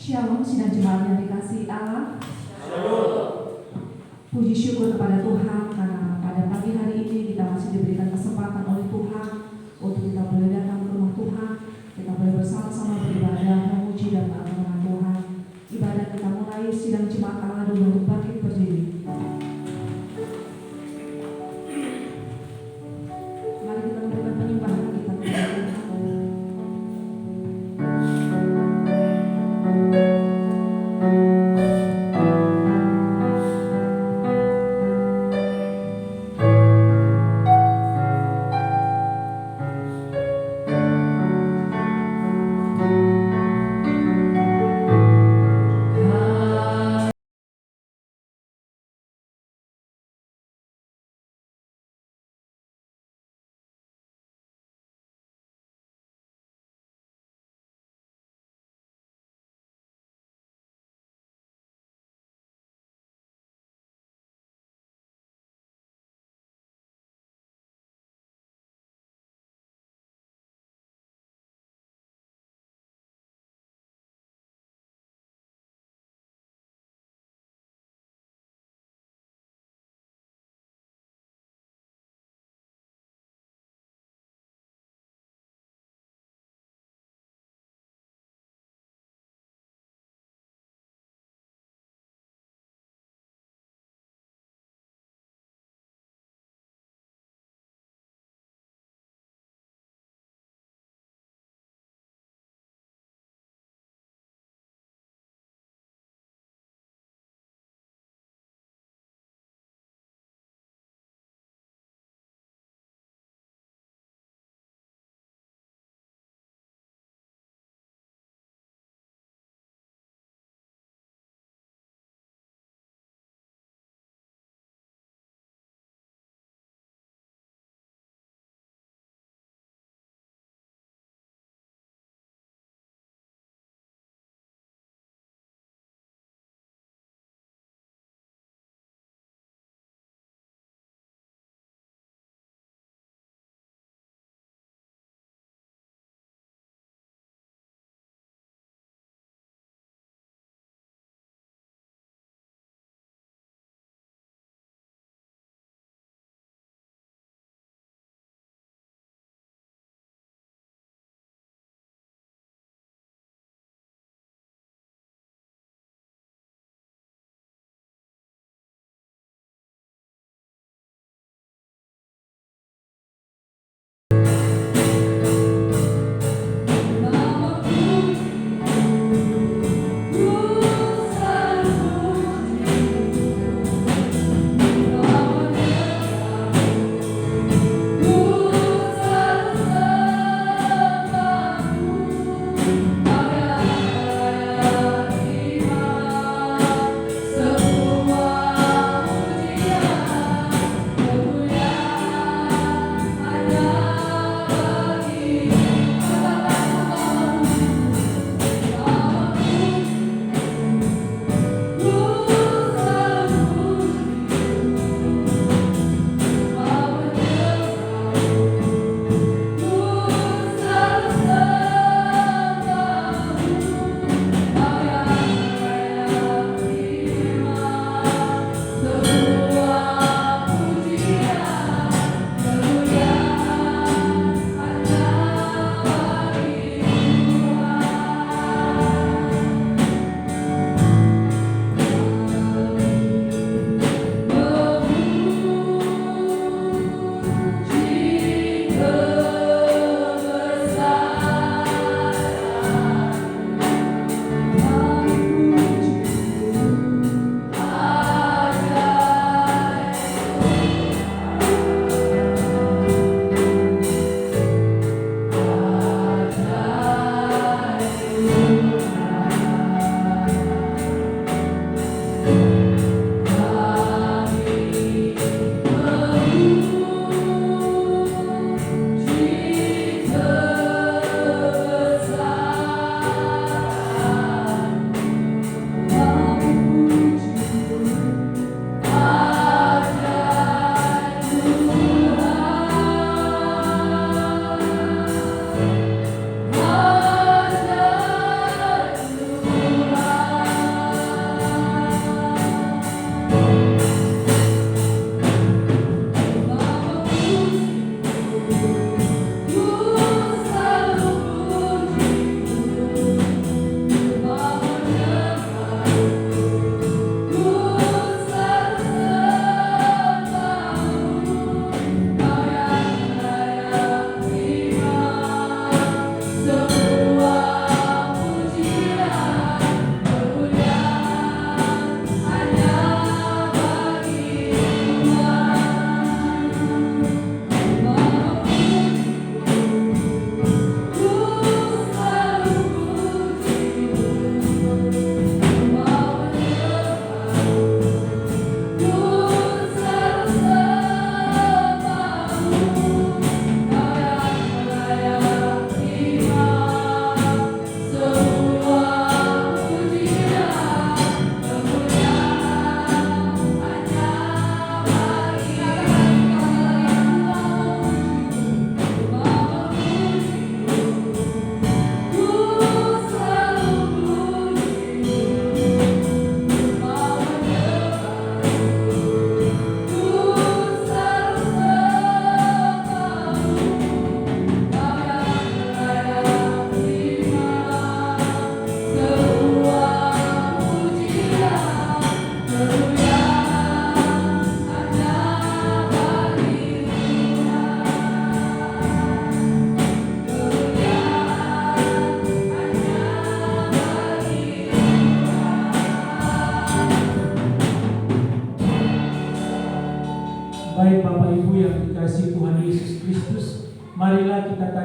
Shalom, sidang jemaat yang dikasihi Allah. Shalom. Puji syukur kepada Tuhan karena pada pagi hari ini kita masih diberikan kesempatan oleh Tuhan untuk kita boleh datang ke rumah Tuhan. Kita boleh bersama-sama beribadah, memuji dan mengagunkan Tuhan. Ibadah kita mulai, sidang jemaat Allah dulu untuk bangkit berdiri. Mari kita memberikan penyembahan kita kepada Tuhan.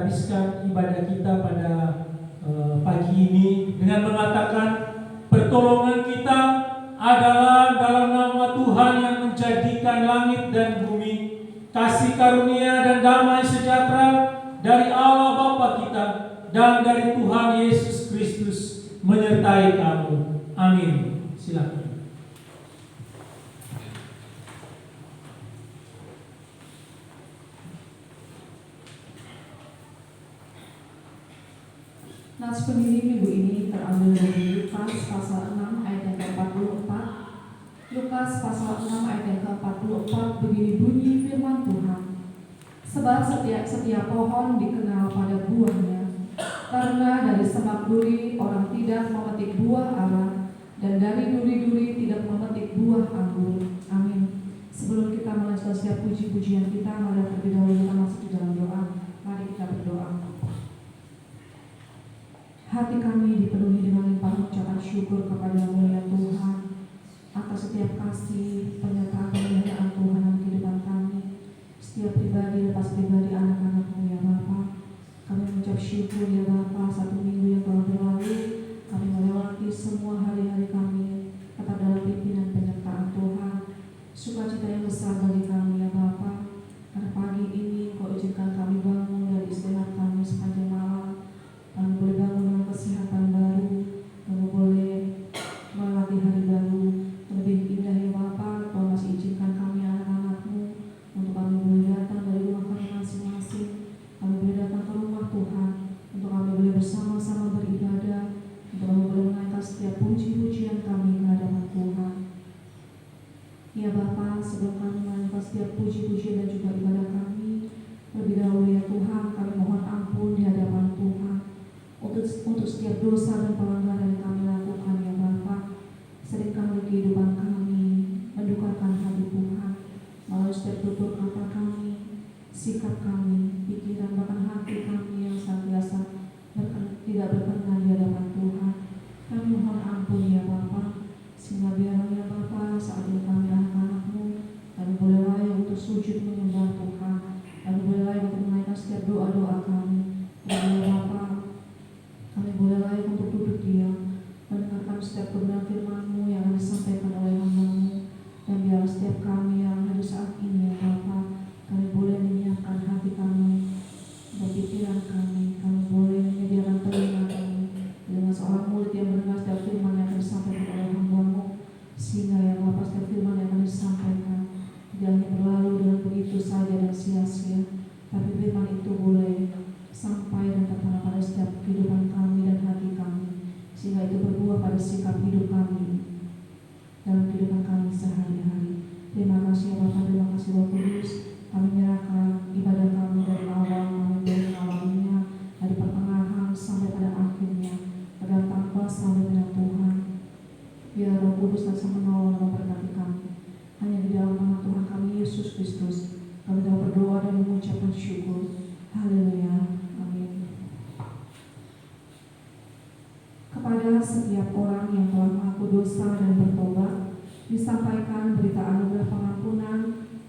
habiskan ibadah kita pada pagi ini dengan mengatakan pertolongan kita adalah dalam nama Tuhan yang menjadikan langit dan bumi. Kasih karunia dan damai sejahtera dari Allah Bapa kita dan dari Tuhan Yesus Kristus menyertai kamu. Amin. Silakan. Nats pendiri minggu ini terambil dari Lukas pasal 6 ayat yang ke-44. Lukas pasal 6 ayat yang ke-44 begini bunyi firman Tuhan. Sebab setiap pohon dikenal pada buahnya. Karena dari semak duri orang tidak memetik buah ara, dan dari duri-duri tidak memetik buah anggur. Amin. Sebelum kita melanjutkan setiap puji-pujian kita, mari terlebih dahulu kita masuk di dalam doa. Mari kita berdoa. Hati kami dipenuhi dengan limpahan ucapan syukur kepada-Mu ya Tuhan atas setiap kasih, penyertaan pemeliharaan Tuhan dalam kehidupan kami, setiap pribadi lepas pribadi anak-anak-Mu ya Bapa. Kami mengucap syukur ya Bapa, satu minggu yang telah berlalu kami melewati semua hari-hari kami tetap dalam pimpinan penyertaan Tuhan. Sukacita yang besar bagi kami ya Bapa, karena pagi ini Kau izinkan kami bangun dari istirahat kami sepanjang malam. Kami boleh bangun dengan kesehatan baru, kami boleh melewati hari baru. Lebih indah ya Bapa, Kau masih izinkan kami anak-anak-Mu untuk kami boleh datang dari rumah kami masing-masing. Kami boleh datang ke rumah Tuhan, untuk kami boleh bersama-sama beribadah, untuk kami boleh menaikkan setiap puji-pujian kami ke hadapan Tuhan. Ya Bapa, sebelum kami menaikkan setiap puji-pujian dan juga ibadah kami, lebih dahulu ya Tuhan, kami mohon ampun di hadapan Tuhan untuk setiap dosa dan pelanggaran yang kami lakukan ya Bapa. Seringkali kehidupan kami mendukakan hati Tuhan melalui setiap tutur kata kami, sikap kami, pikiran bahkan hati kami yang senantiasa tidak berkenan di hadapan Tuhan. Kami mohon ampun ya Bapa, sehingga biarlah ya Bapa saat ini kami anak-anak-Mu, kami boleh layak untuk sujud menyembah Tuhan, kami boleh layak untuk menaikkan setiap doa-doa kami. Dan ya Bapa, kami boleh layak untuk duduk diam, mendengarkan setiap kebenaran firman-Mu yang akan disampaikan oleh hamba-Mu. Dan biar setiap kami yang hadir saat ini ya Bapa, kami boleh menyiapkan hati kami dan pikiran kami. Kami boleh menyediakan telinga kami dengan seorang murid yang mendengar setiap firman yang akan disampaikan oleh hamba-Mu, sehingga ya Bapa setiap firman yang akan disampaikan tidak hanya berlalu dengan begitu saja dan sia-sia, tapi firman itu boleh sampai dan tertanam pada setiap kehidupan kami dan hati kami, sehingga itu berbuah pada sikap hidup kami dalam kehidupan kami sehari-hari. Terima kasih ya Bapa, terima kasih Roh Kudus. Kami menyerahkan ibadah kami dari awal, kami boleh mengawalinya dari pertengahan sampai pada akhirnya, pada tanpa sampai pada Tuhan. Biar Roh Kudus langsung menolong dan memberkati kami. Hanya di dalam nama Tuhan kami Yesus Kristus kami dapat berdoa dan mengucapkan syukur. Haleluya. Kepada setiap orang yang telah mengaku dosa dan bertobat, disampaikan berita anugerah pengampunan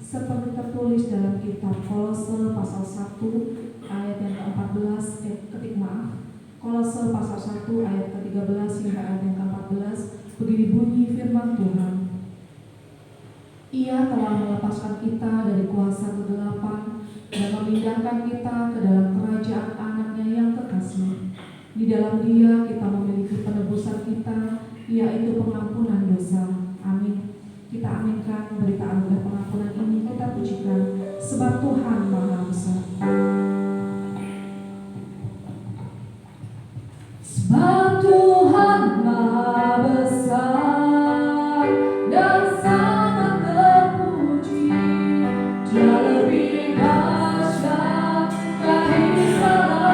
seperti tertulis dalam kitab Kolose pasal 1 ayat yang ke-14 Kolose pasal 1 ayat ke-13 hingga ayat yang ke-14. Begini bunyi firman Tuhan. Ia telah melepaskan kita dari kuasa kegelapan dan memindahkan kita ke dalam kerajaan anaknya yang kekasih. Di dalam Dia kita memiliki penebusan kita, yaitu pengampunan dosa. Amin. Kita aminkan berita anugerah pengampunan ini, kita pujikan sebab Tuhan Maha Besar. Sebab Tuhan Maha Besar dan sangat terpuji, Dia lebih dahsyat dari segala.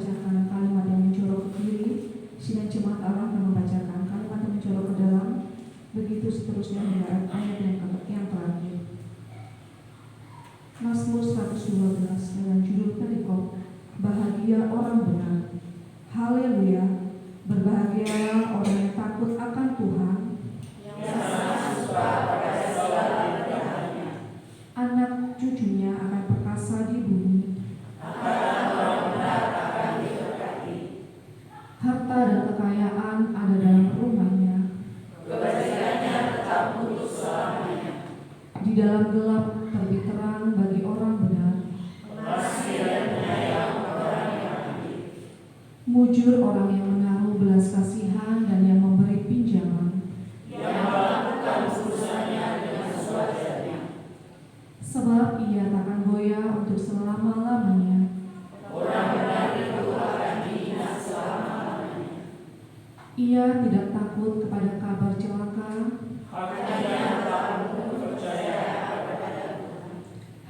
membacakan kalimat yang mencorok ke kiri, sidang jemaat Allah akan membacakan kalimat yang mencorok ke dalam, begitu seterusnya hingga ayat yang terakhir. Mazmur 112 dengan judul perikop Bahagia Orang Benar. Haleluya, berbahagialah orang yang takut akan Tuhan, anak cucunya akan perkasa di bumi. Harta dan kekayaan ada dalam rumahnya. Di dalam gelap terbit terang bagi orang benar. Mujur orang yang menaruh belas kasihan dan yang memberi pinjaman. Sebab ia takkan goyah untuk selama-lamanya. Ia tidak takut kepada kabar celaka.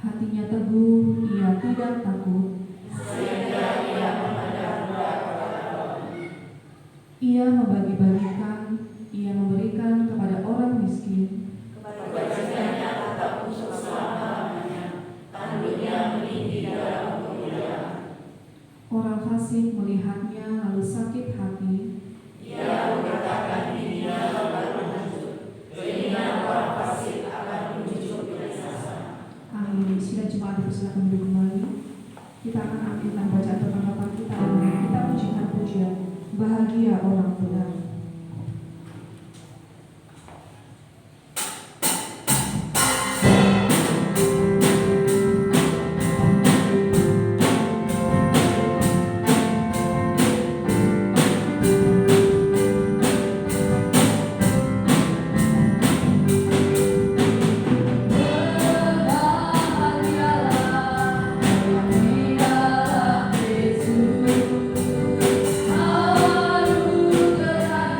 Hatinya teguh, ia tidak takut. Ia membagi-bagikan, ia memberikan kepada orang miskin. Orang fasik melihatnya lalu sakit hati. Amin. Sidang jemaat dipersilakan duduk kembali. Kita akan ambilkan bacaan pertama kita. Kita pujikan pujian Bahagia Orang Benar. Haru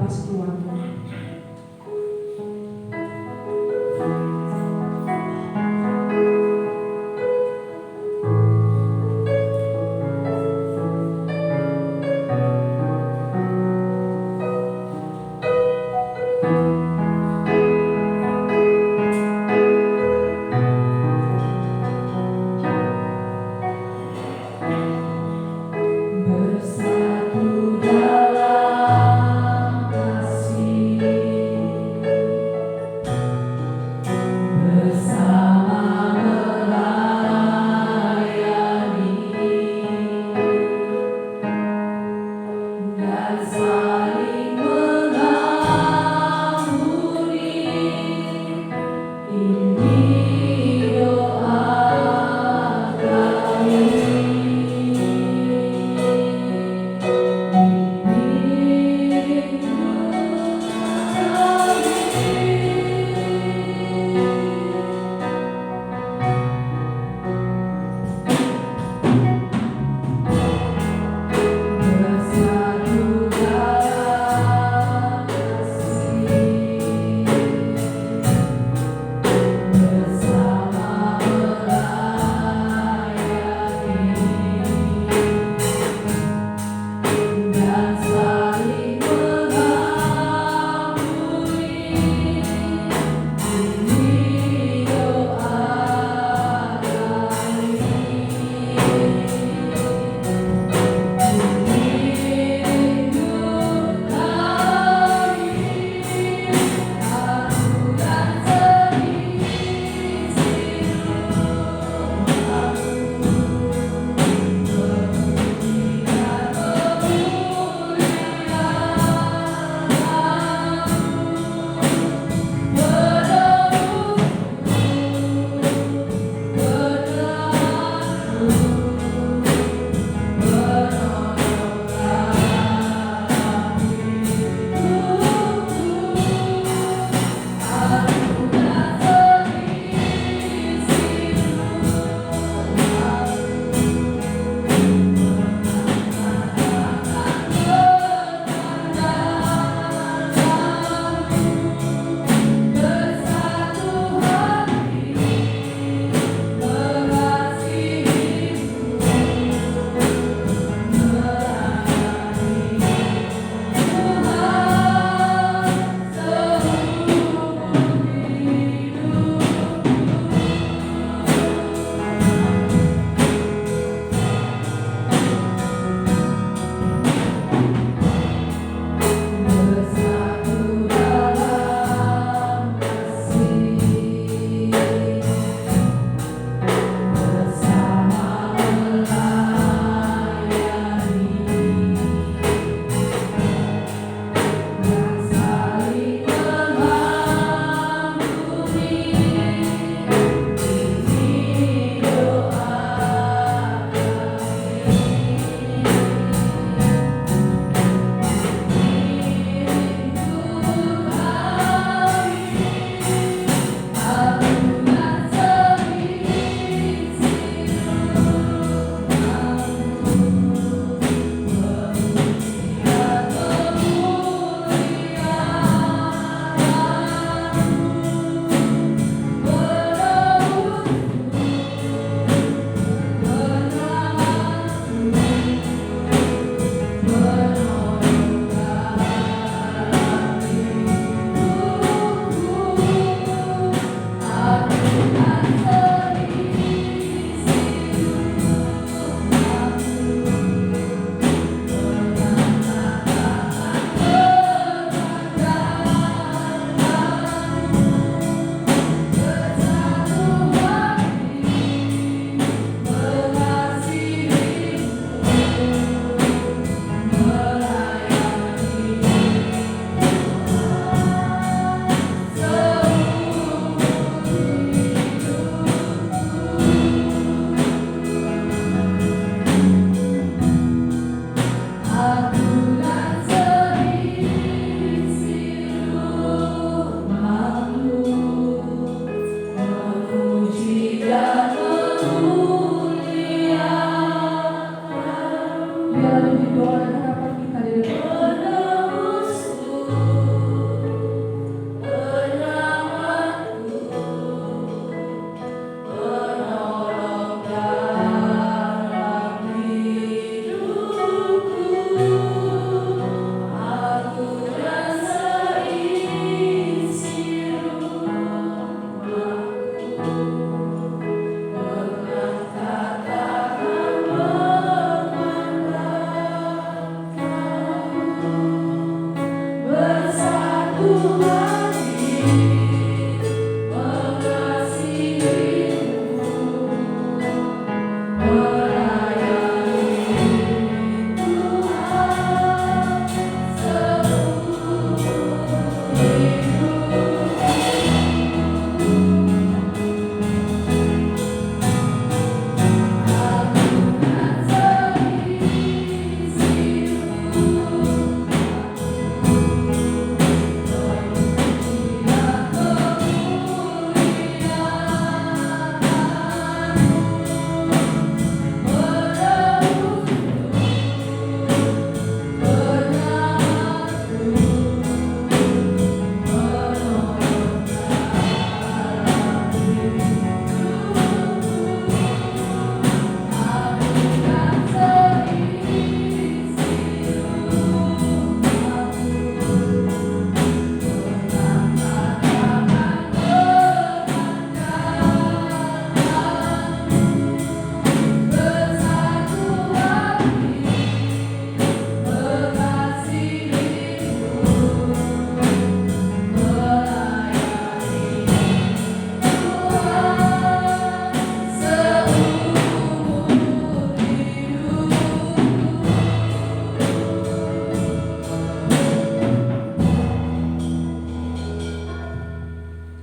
persekutuan. Bersatu dalam kasih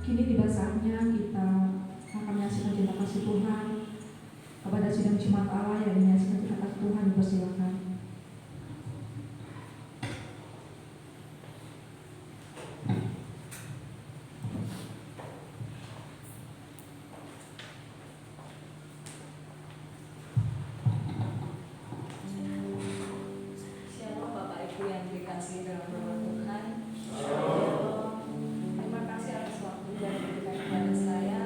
Kini tiba saatnya kita akan menyaksikan cinta kasih Tuhan kepada sidang jemaat Allah yang menyaksikan cinta kasih Tuhan. Dipersilakan. Shalom Bapak Ibu yang dikasihi dalam nama Tuhan. Terima kasih atas waktu yang diberikan kepada saya.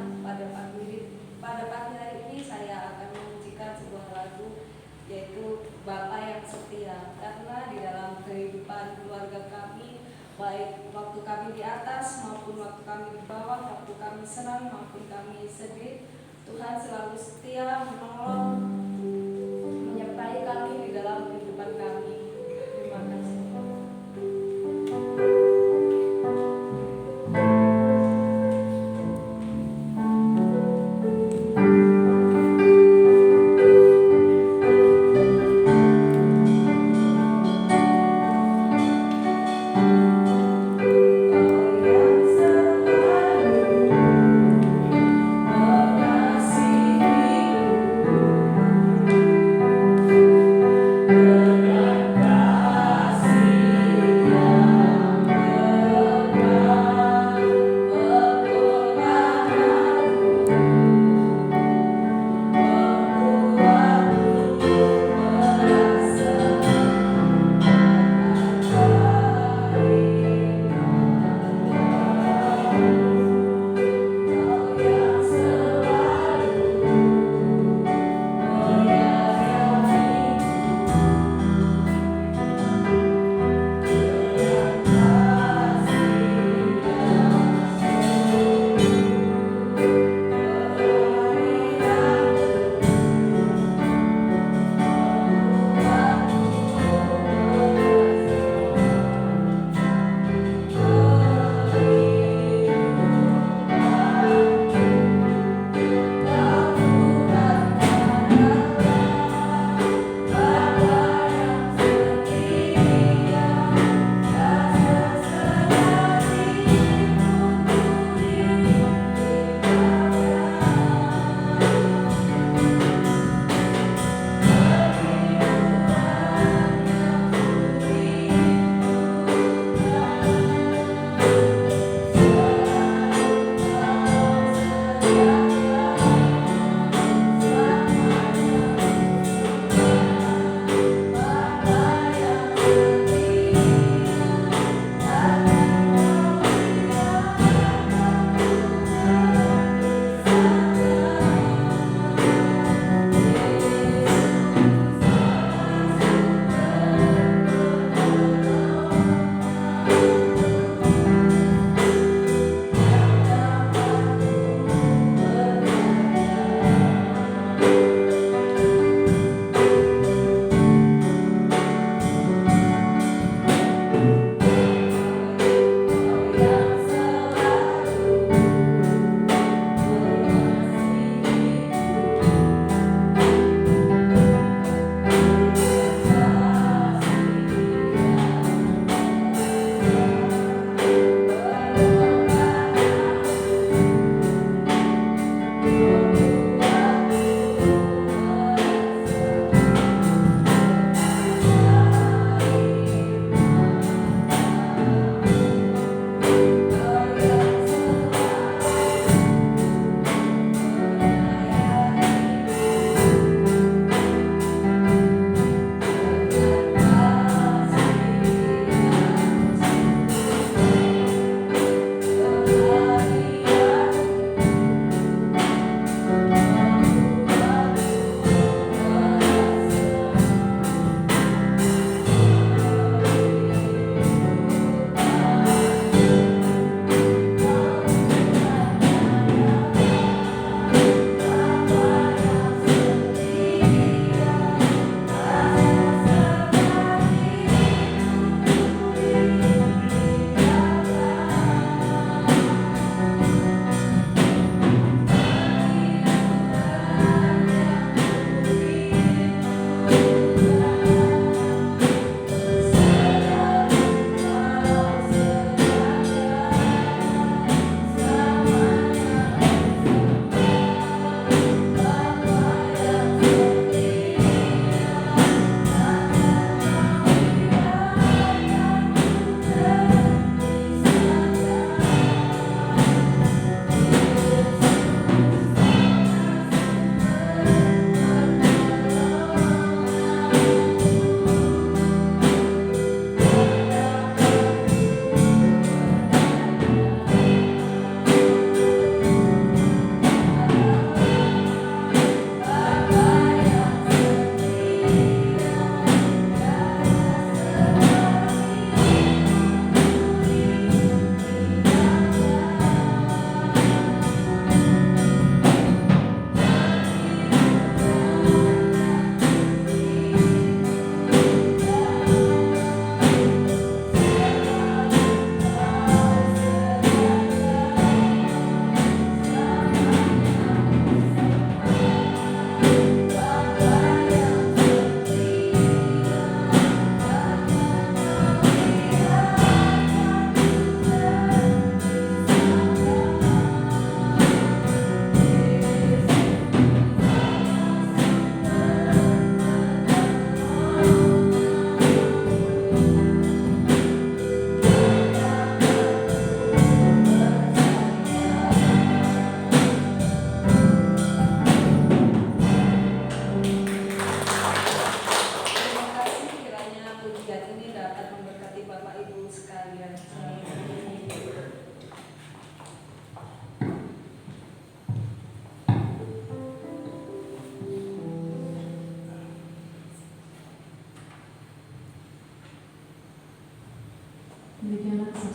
Pada pagi hari ini saya akan menyanyikan sebuah lagu, yaitu Bapa yang Setia. Karena di dalam kehidupan keluarga kami, baik waktu kami di atas maupun waktu kami di bawah, waktu kami senang maupun kami sedih, Tuhan selalu setia menolong, menyertai kami di dalam kehidupan kami. Terima kasih. Kau yang selalu mengasihiku.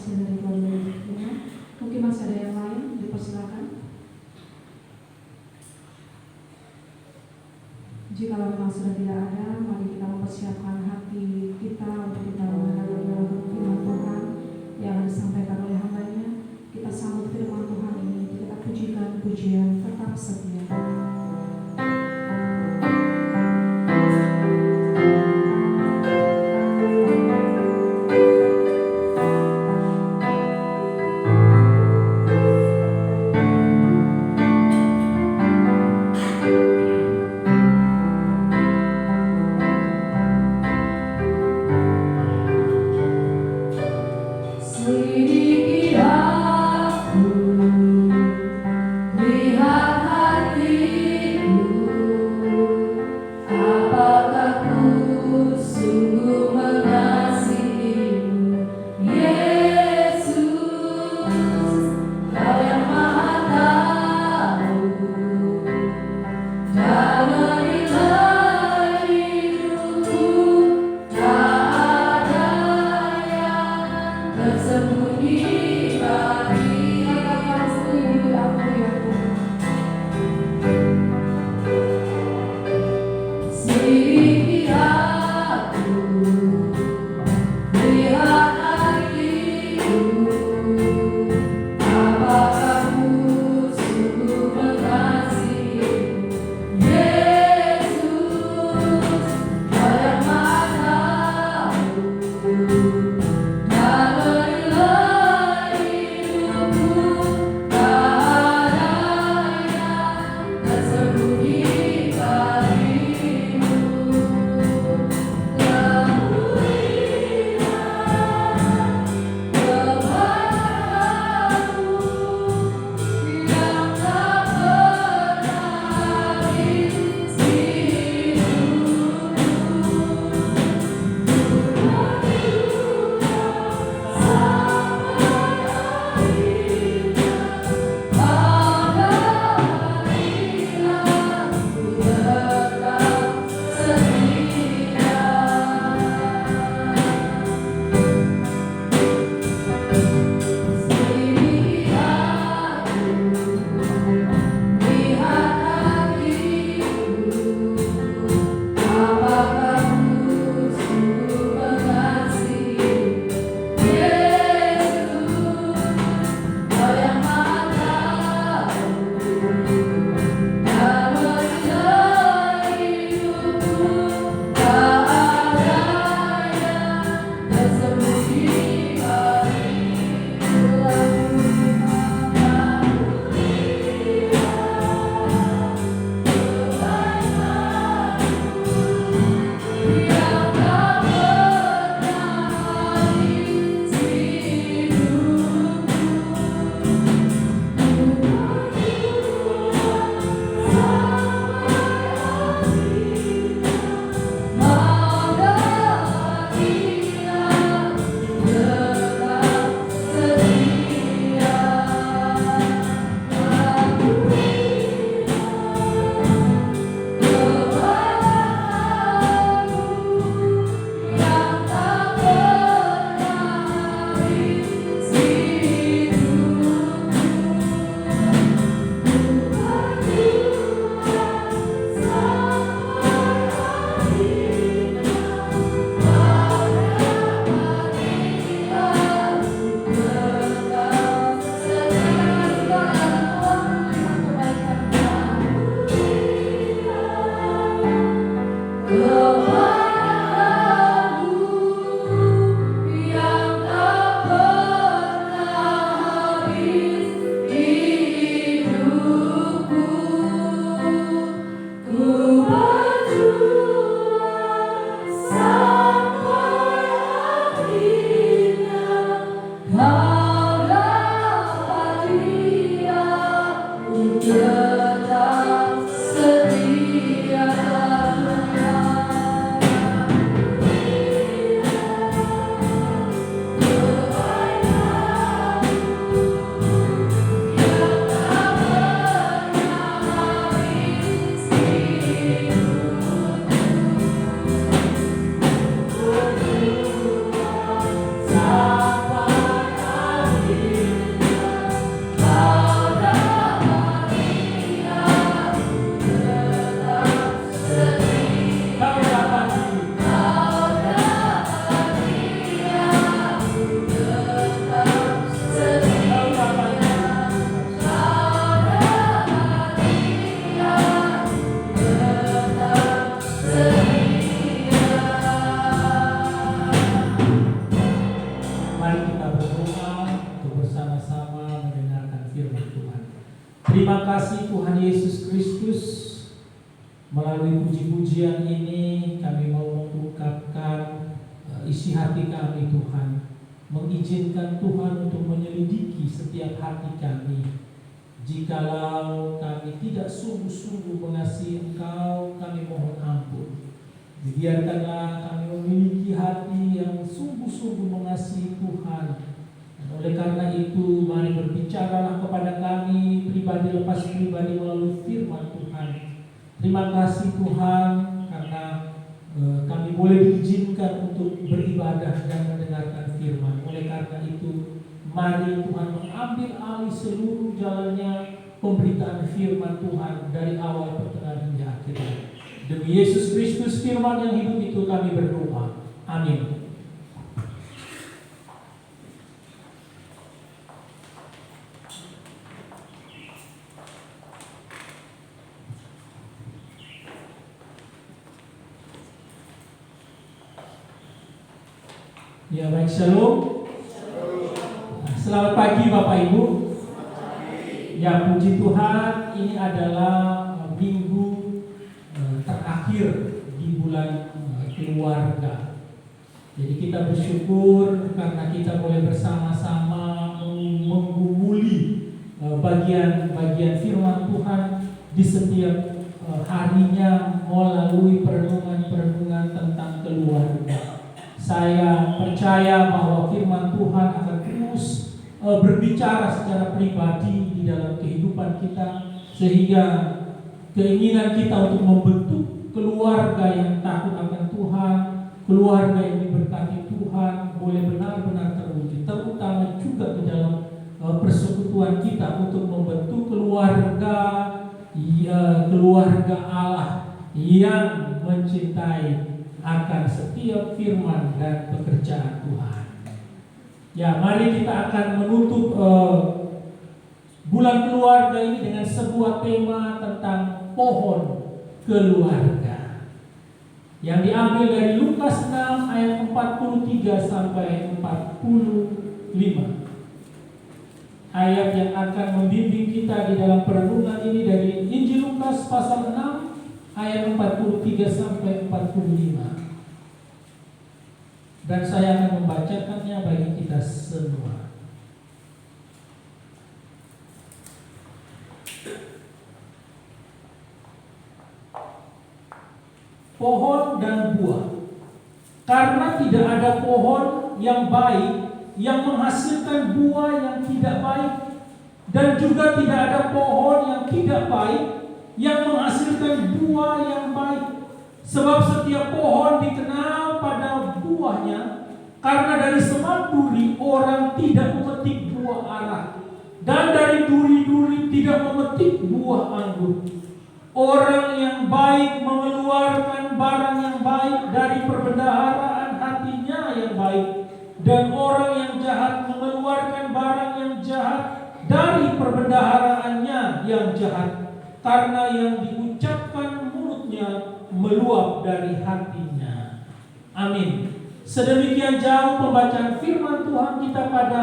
saksi dari keluarga. Mungkin masih ada yang lain, dipersilakan. Jika memang sudah tidak ada, mari kita mempersiapkan hati kita untuk kita mendengar firman Tuhan yang akan disampaikan oleh hamba-Nya. Kita sambut firman Tuhan ini, kita pujikan pujian tetap setia. Selidiki aku, lihat hati Terima kasih Tuhan Yesus Kristus. Melalui puji-pujian ini kami mau mengungkapkan isi hati kami Tuhan. Mengizinkan Tuhan untuk menyelidiki setiap hati kami. Jikalau kami tidak sungguh-sungguh mengasihi Engkau, kami mohon ampun. Biarkanlah kami memiliki hati yang sungguh-sungguh mengasihi Tuhan. Dan oleh karena itu, mari berbicaralah kepada kami pribadi lepas pribadi melalui firman Tuhan. Terima kasih Tuhan karena kami boleh diizinkan untuk beribadah dan mendengarkan firman. Oleh karena itu, mari Tuhan mengambil alih seluruh jalannya pemberitaan firman Tuhan dari awal, pertengahan hingga akhir. Demi Yesus Kristus firman yang hidup itu kami berdoa. Amin. Ya, baik, shalom. Selamat pagi Bapak Ibu. Ya, puji Tuhan, ini adalah minggu terakhir di bulan keluarga. Jadi kita bersyukur karena kita boleh bersama-sama menggumuli bagian-bagian firman Tuhan di setiap harinya melalui perenungan-perenungan tentang keluarga. Saya percaya bahwa firman Tuhan akan terus berbicara secara pribadi di dalam kehidupan kita, sehingga keinginan kita untuk membentuk keluarga yang takut akan Tuhan, keluarga yang diberkati Tuhan, boleh benar-benar terwujud. Terutama juga di dalam persekutuan kita untuk membentuk keluarga Allah yang mencintai akan setiap firman dan pekerjaan Tuhan. Ya, mari kita akan menutup bulan keluarga ini dengan sebuah tema tentang pohon keluarga yang diambil dari Lukas 6 ayat 43 sampai 45. Ayat yang akan membimbing kita di dalam perenungan ini dari Injil Lukas pasal 6 ayat 43 sampai 45. Dan saya akan membacakannya bagi kita semua. Pohon dan buah. Karena tidak ada pohon yang baik yang menghasilkan buah yang tidak baik, dan juga tidak ada pohon yang tidak baik yang menghasilkan buah yang baik. Sebab setiap pohon dikenal pada buahnya, karena dari semak duri orang tidak memetik buah ara, dan dari duri-duri tidak memetik buah anggur. Orang yang baik mengeluarkan barang yang baik dari perbendaharaan hatinya yang baik, dan orang yang jahat mengeluarkan barang yang jahat dari perbendaharaannya yang jahat, karena yang diucapkan mulutnya meluap dari hatinya. Amin. Sedemikian jauh pembacaan firman Tuhan kita pada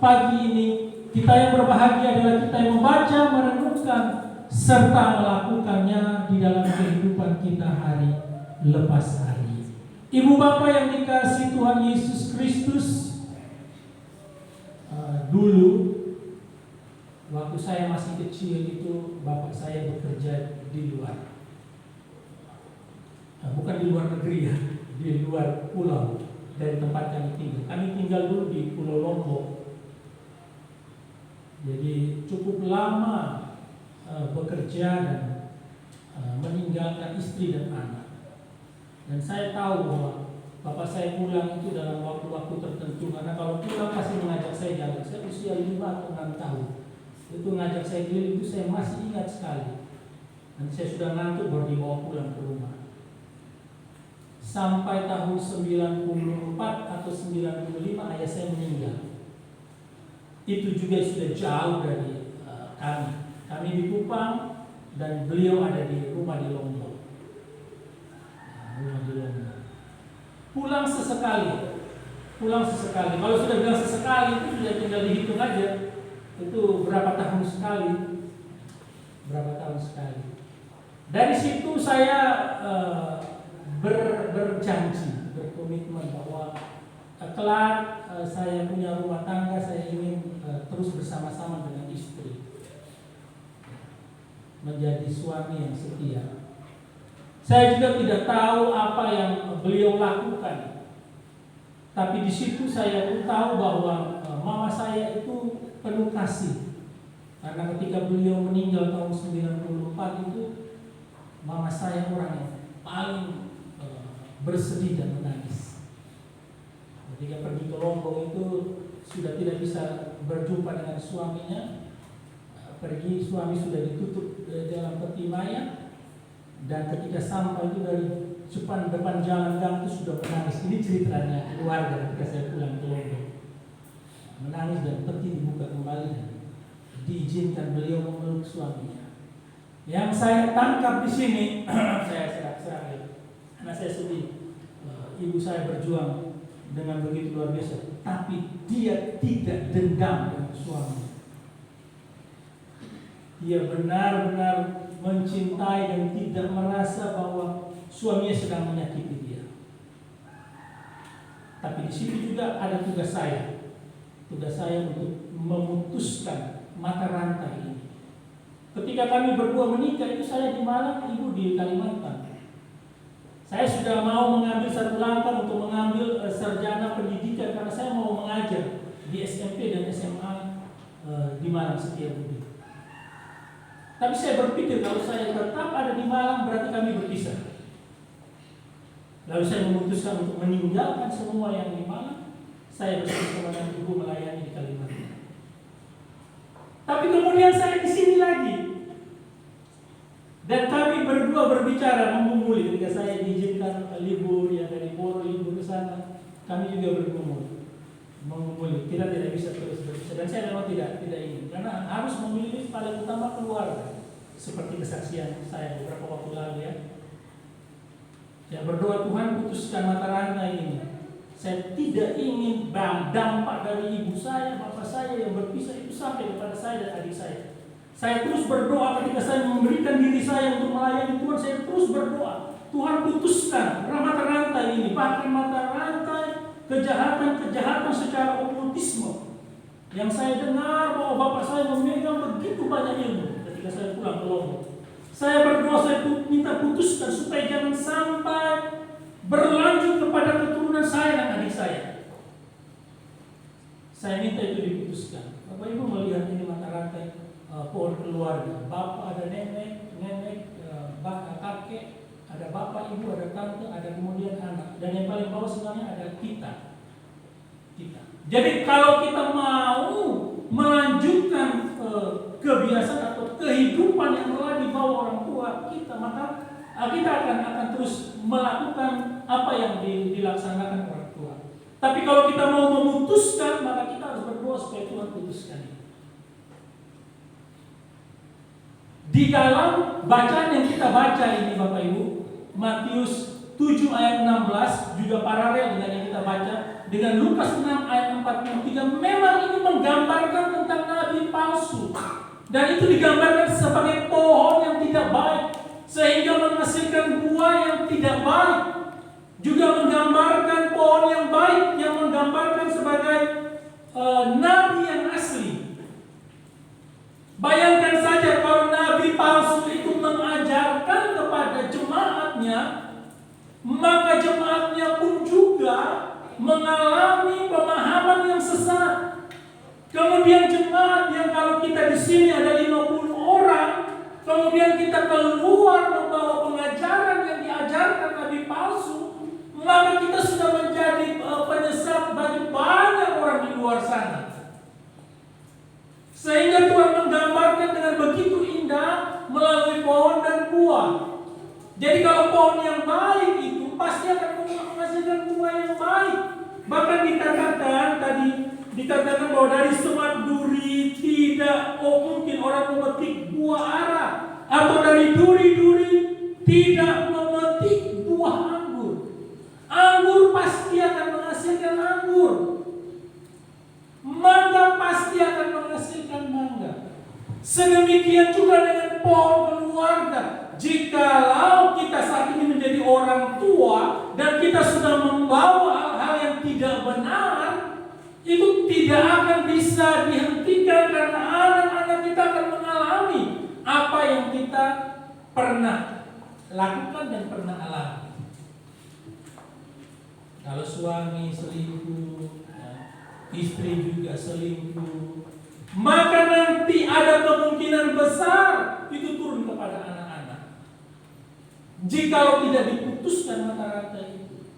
pagi ini. Kita yang berbahagia adalah kita yang membaca, merenungkan, serta melakukannya di dalam kehidupan kita hari lepas hari. Ibu bapak yang dikasihi Tuhan Yesus Kristus, dulu waktu saya masih kecil itu bapak saya bekerja di luar. Bukan di luar negeri ya, di luar pulau dari tempat kami tinggal. Kami tinggal dulu di Pulau Lombok. Jadi cukup lama bekerja dan meninggalkan istri dan anak. Dan saya tahu bahwa bapak saya pulang itu dalam waktu-waktu tertentu, karena kalau pulang pasti mengajak saya jalan. Saya usia 5 atau 6 tahun. Itu ngajak saya keliling, itu saya masih ingat sekali. Nanti saya sudah ngantuk baru dibawa pulang ke rumah. Sampai tahun 94 atau 95 ayah saya meninggal. Itu juga sudah jauh dari kami. Kami di Kupang dan beliau ada di rumah di Lombok. Pulang sesekali. Kalau sudah bilang sesekali itu sudah tinggal dihitung aja. Itu berapa tahun sekali. berapa tahun sekali. Dari situ saya berjanji, berkomitmen bahwa kelak saya punya rumah tangga, saya ingin terus bersama-sama dengan istri, menjadi suami yang setia. Saya juga tidak tahu apa yang beliau lakukan, tapi di situ saya pun tahu bahwa mama saya itu penuh kasih. Karena ketika beliau meninggal tahun 94 itu, mama saya orang yang paling bersedih dan menangis. Ketika pergi ke Lombok itu sudah tidak bisa berjumpa dengan suaminya. Pergi, suami sudah ditutup dalam peti mayat, dan ketika sampai itu dari depan jalan gang itu sudah menangis. Ini ceritanya keluarga ketika saya pulang ke Lombok. Menangis dan peti dibuka kembali dan diizinkan beliau memeluk suaminya. Yang saya tangkap di sini, saya serah-serah ya, karena saya sedih. Ibu saya berjuang dengan begitu luar biasa, tapi dia tidak dendam dengan suaminya. Dia benar-benar mencintai dan tidak merasa bahwa suaminya sedang menyakiti dia. Tapi di situ juga ada tugas saya. Tugas saya untuk memutuskan mata rantai ini. Ketika kami berdua menikah itu saya di Malang, ibu di Kalimantan. Saya sudah mau mengambil satu langkah untuk mengambil sarjana pendidikan karena saya mau mengajar di SMP dan SMA di Malang Setiabudi. Tapi saya berpikir kalau saya tetap ada di Malang berarti kami berpisah. Lalu saya memutuskan untuk meninggalkan semua yang di Malang. Saya bersama dengan ibu melayani di Kalimantan. Tapi kemudian saya di sini lagi. Dan kami berdua berbicara menggumuli ketika saya diizinkan libur ya dari Poro libur ke sana. Kami juga bergumul. Menggumuli. Kita tidak bisa terus berbicara. Dan saya memang tidak ingin karena harus memilih paling utama keluarga. Seperti kesaksian saya beberapa waktu lalu ya. Ya berdoa Tuhan putuskan mata rantai ini. Saya tidak ingin dampak dari ibu saya, bapak saya yang berpisah itu sampai kepada saya dan adik saya. Saya terus berdoa ketika saya memberikan diri saya untuk melayani Tuhan. Saya terus berdoa Tuhan putuskan mata rantai ini, bahkan mata rantai kejahatan secara okultisme yang saya dengar bahwa bapak saya memegang begitu banyak ilmu. Ketika saya pulang ke Lombok, saya berdoa, saya minta putuskan supaya jangan sampai berlanjut kepada keturunan saya dan adik saya. Saya minta itu diputuskan. Bapak Ibu melihat ini mata rantai pohon keluarga. Bapak ada nenek, kakek, ada bapak, ibu, ada tante, ada kemudian anak. Dan yang paling bawah sebenarnya ada kita. Jadi kalau kita mau melanjutkan kebiasaan atau kehidupan yang telah dibawa orang tua kita, maka kita akan terus melakukan apa yang dilaksanakan orang tua. Tapi kalau kita mau memutuskan, maka kita harus berdoa supaya Tuhan putuskan. Di dalam bacaan yang kita baca ini Bapak Ibu, Matius 7 ayat 16 juga paralel dengan yang kita baca dengan Lukas 6 ayat 43. Memang ini menggambarkan tentang nabi palsu. Dan itu digambarkan sebagai pohon yang tidak baik sehingga menghasilkan buah yang tidak baik. Juga menggambarkan pohon yang baik yang menggambarkan sebagai nabi yang asli. Bayangkan saja kalau nabi palsu itu mengajarkan kepada jemaatnya, maka jemaatnya pun juga mengalami pemahaman yang sesat. Kemudian jemaat yang kalau kita di sini ada 50 orang, kemudian kita keluar membawa pengajaran yang diajarkan nabi palsu, maka kita sudah menjadi penyesat bagi banyak orang di luar sana. Sehingga Tuhan menggambarkan dengan begitu indah melalui pohon dan buah. Jadi kalau pohon yang baik itu pasti akan menghasilkan buah yang baik. Bahkan dikatakan bahwa dari semak duri tidak mungkin orang memetik buah ara, atau dari duri-duri tidak memetik buah anggur. Anggur pasti akan menghasilkan anggur. Mangga pasti akan menghasilkan mangga. Sedemikian juga dengan dengan pohon keluarga. Jikalau kita saat ini menjadi orang tua dan kita sudah membawa hal-hal yang tidak benar, itu tidak akan bisa dihentikan karena anak-anak kita akan mengalami apa yang kita pernah lakukan dan pernah alami. Kalau suami selingkuh, istri juga selingkuh, maka nanti ada kemungkinan besar itu turun kepada anak-anak. Jikalau tidak diputuskan mata rantai itu,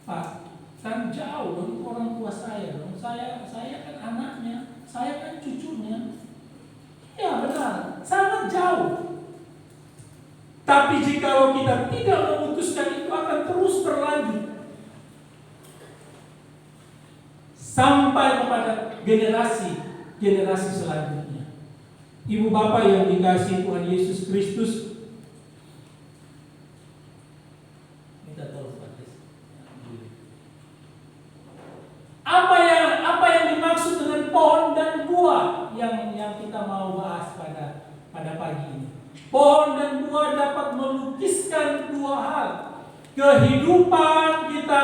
Pak, kan jauh dong orang tua saya dong. Saya kan anaknya, saya kan cucunya. Ya benar, sangat jauh. Tapi jikalau kita tidak memutuskan, itu akan terus berlanjut sampai kepada generasi selanjutnya. Ibu bapak yang dikasihi Tuhan Yesus Kristus, minta tolong Pak. Apa yang dimaksud dengan pohon dan buah yang kita mau bahas pada pagi ini? Pohon dan buah dapat melukiskan dua hal: kehidupan kita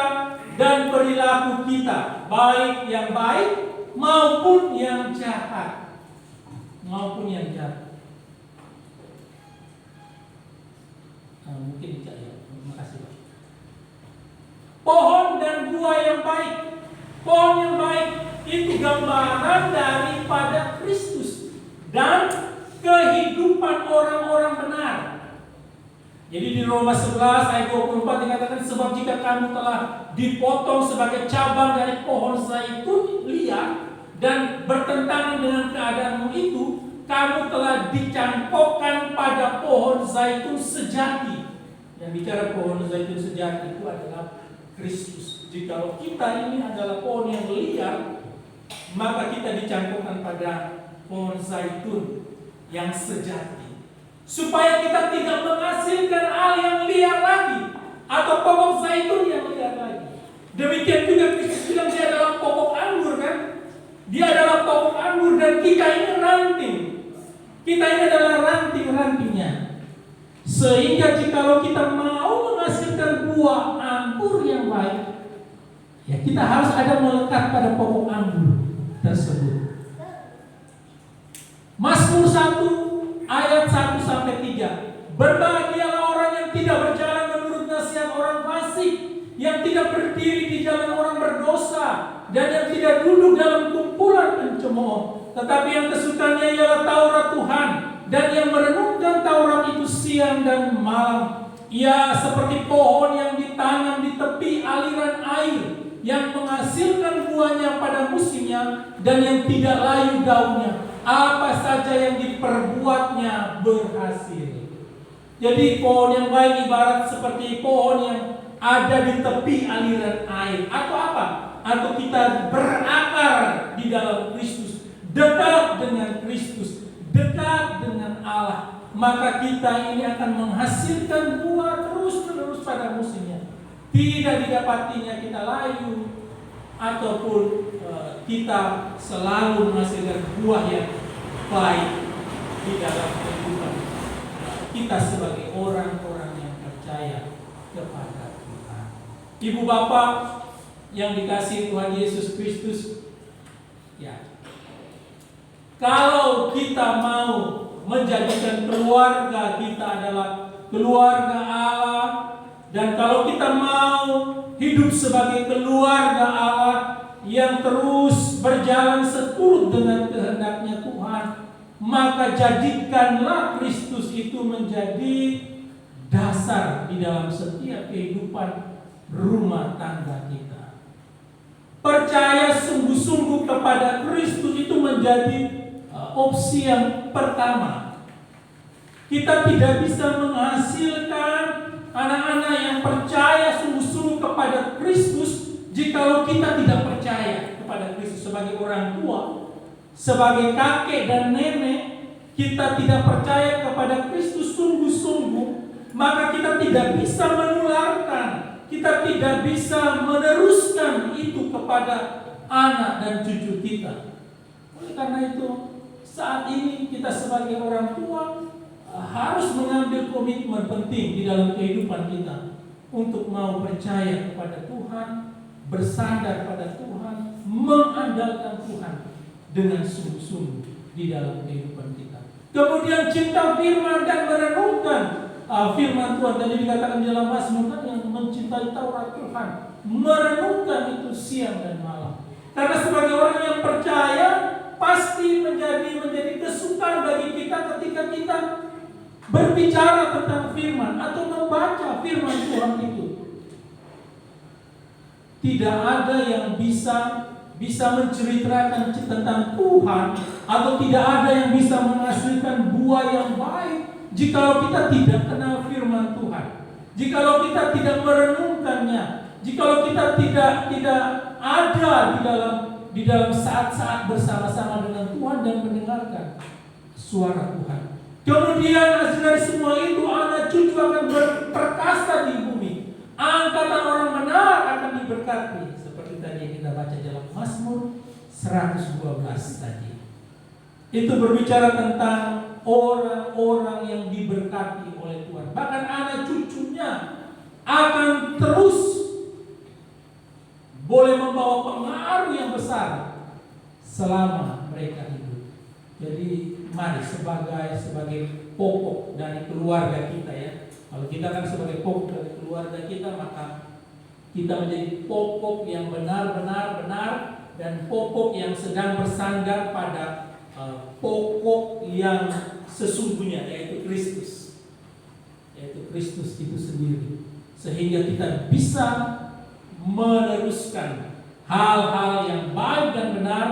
dan perilaku kita, baik yang baik maupun yang jahat. Mungkin tidak ya. Terima kasih Pak. Pohon dan buah yang baik. Pohon yang baik itu gambaran daripada Kristus dan kehidupan orang-orang benar. Jadi di Roma 11 ayat 24 dikatakan, sebab jika kamu telah dipotong sebagai cabang dari pohon zaitun liar dan bertentangan dengan keadaanmu itu, kamu telah dicangkokkan pada pohon zaitun sejati. Yang bicara pohon zaitun sejati itu adalah Kristus. Jikalau kita ini adalah pohon yang liar, maka kita dicangkokkan pada pohon zaitun yang sejati, supaya kita tidak menghasilkan hal yang liar lagi atau pokok zaitun yang liar lagi. Demikian juga Kristus bilang dia adalah pokok anggur, kan? Dia adalah pokok anggur dan kita ini ranting. Kita ini adalah ranting-rantingnya. Sehingga jikalau kita mau menghasilkan buah anggur yang baik, ya kita harus ada melekat pada pokok anggur tersebut. Mazmur 1 ayat 1 sampai 3. Berbahagialah orang yang tidak berjalan menurut nasihat orang fasik, yang tidak berdiri di jalan orang berdosa, dan yang tidak duduk dalam kumpulan pencemooh, tetapi yang kesukaannya ialah Taurat Tuhan, dan yang merenungkan Taurat itu siang dan malam. Ia seperti pohon yang ditanam di tepi aliran air, yang menghasilkan buahnya pada musimnya, dan yang tidak layu daunnya. Apa saja yang diperbuatnya berhasil. Jadi pohon yang baik ibarat seperti pohon yang ada di tepi aliran air. Atau apa? Atau kita berakar di dalam Kristus, dekat dengan Kristus, dekat dengan Allah, maka kita ini akan menghasilkan buah terus-menerus pada musimnya. Tidak didapatinya kita layu ataupun kita selalu menghasilkan buah yang baik di dalam kehidupan kita sebagai orang-orang yang percaya kepada Tuhan. Ibu bapak yang dikasihi Tuhan Yesus Kristus, ya, kalau kita mau menjadikan keluarga kita adalah keluarga Allah, dan kalau kita mau hidup sebagai keluarga Allah yang terus berjalan seturut dengan kehendaknya Tuhan, maka jadikanlah Kristus itu menjadi dasar di dalam setiap kehidupan rumah tangga kita. Percaya sungguh-sungguh kepada Kristus itu menjadi opsi yang pertama. Kita tidak bisa menghasilkan anak-anak yang percaya sungguh-sungguh kepada Kristus jikalau kita tidak percaya kepada Kristus. Sebagai orang tua, sebagai kakek dan nenek, kita tidak percaya kepada Kristus sungguh-sungguh, maka kita tidak bisa menularkan, kita tidak bisa meneruskan itu kepada anak dan cucu kita. Oleh karena itu, saat ini kita sebagai orang tua harus mengambil komitmen penting di dalam kehidupan kita untuk mau percaya kepada Tuhan, bersandar pada Tuhan, mengandalkan Tuhan dengan sungguh-sungguh di dalam kehidupan kita. Kemudian cinta firman dan merenungkan firman Tuhan. Tadi dikatakan di dalam Mazmur kan, yang mencintai Taurat Tuhan, merenungkan itu siang dan malam. Karena sebagai orang yang percaya, pasti menjadi kesukaan bagi kita ketika kita berbicara tentang firman atau membaca firman Tuhan itu. Tidak ada yang bisa menceritakan tentang Tuhan, atau tidak ada yang bisa menghasilkan buah yang baik jikalau kita tidak kenal firman Tuhan, jikalau kita tidak merenungkannya, jikalau kita tidak ada di dalam saat-saat bersama-sama dengan Tuhan dan mendengarkan suara Tuhan. Kemudian hasil dari semua itu, anak cucu akan berperkasa di bumi. Angkatan orang benar akan diberkati. Seperti tadi yang kita baca dalam Mazmur 112 tadi. Itu berbicara tentang orang-orang yang diberkati oleh Tuhan. Bahkan anak cucunya akan terus boleh membawa pengaruh yang besar selama mereka hidup. Jadi mari sebagai pokok dari keluarga kita ya. Kalau kita kan sebagai pokok dari keluarga kita, maka kita menjadi pokok yang benar-benar benar dan pokok yang sedang bersandar pada pokok yang sesungguhnya, yaitu Kristus. Yaitu Kristus itu sendiri. Sehingga kita bisa meneruskan hal-hal yang baik dan benar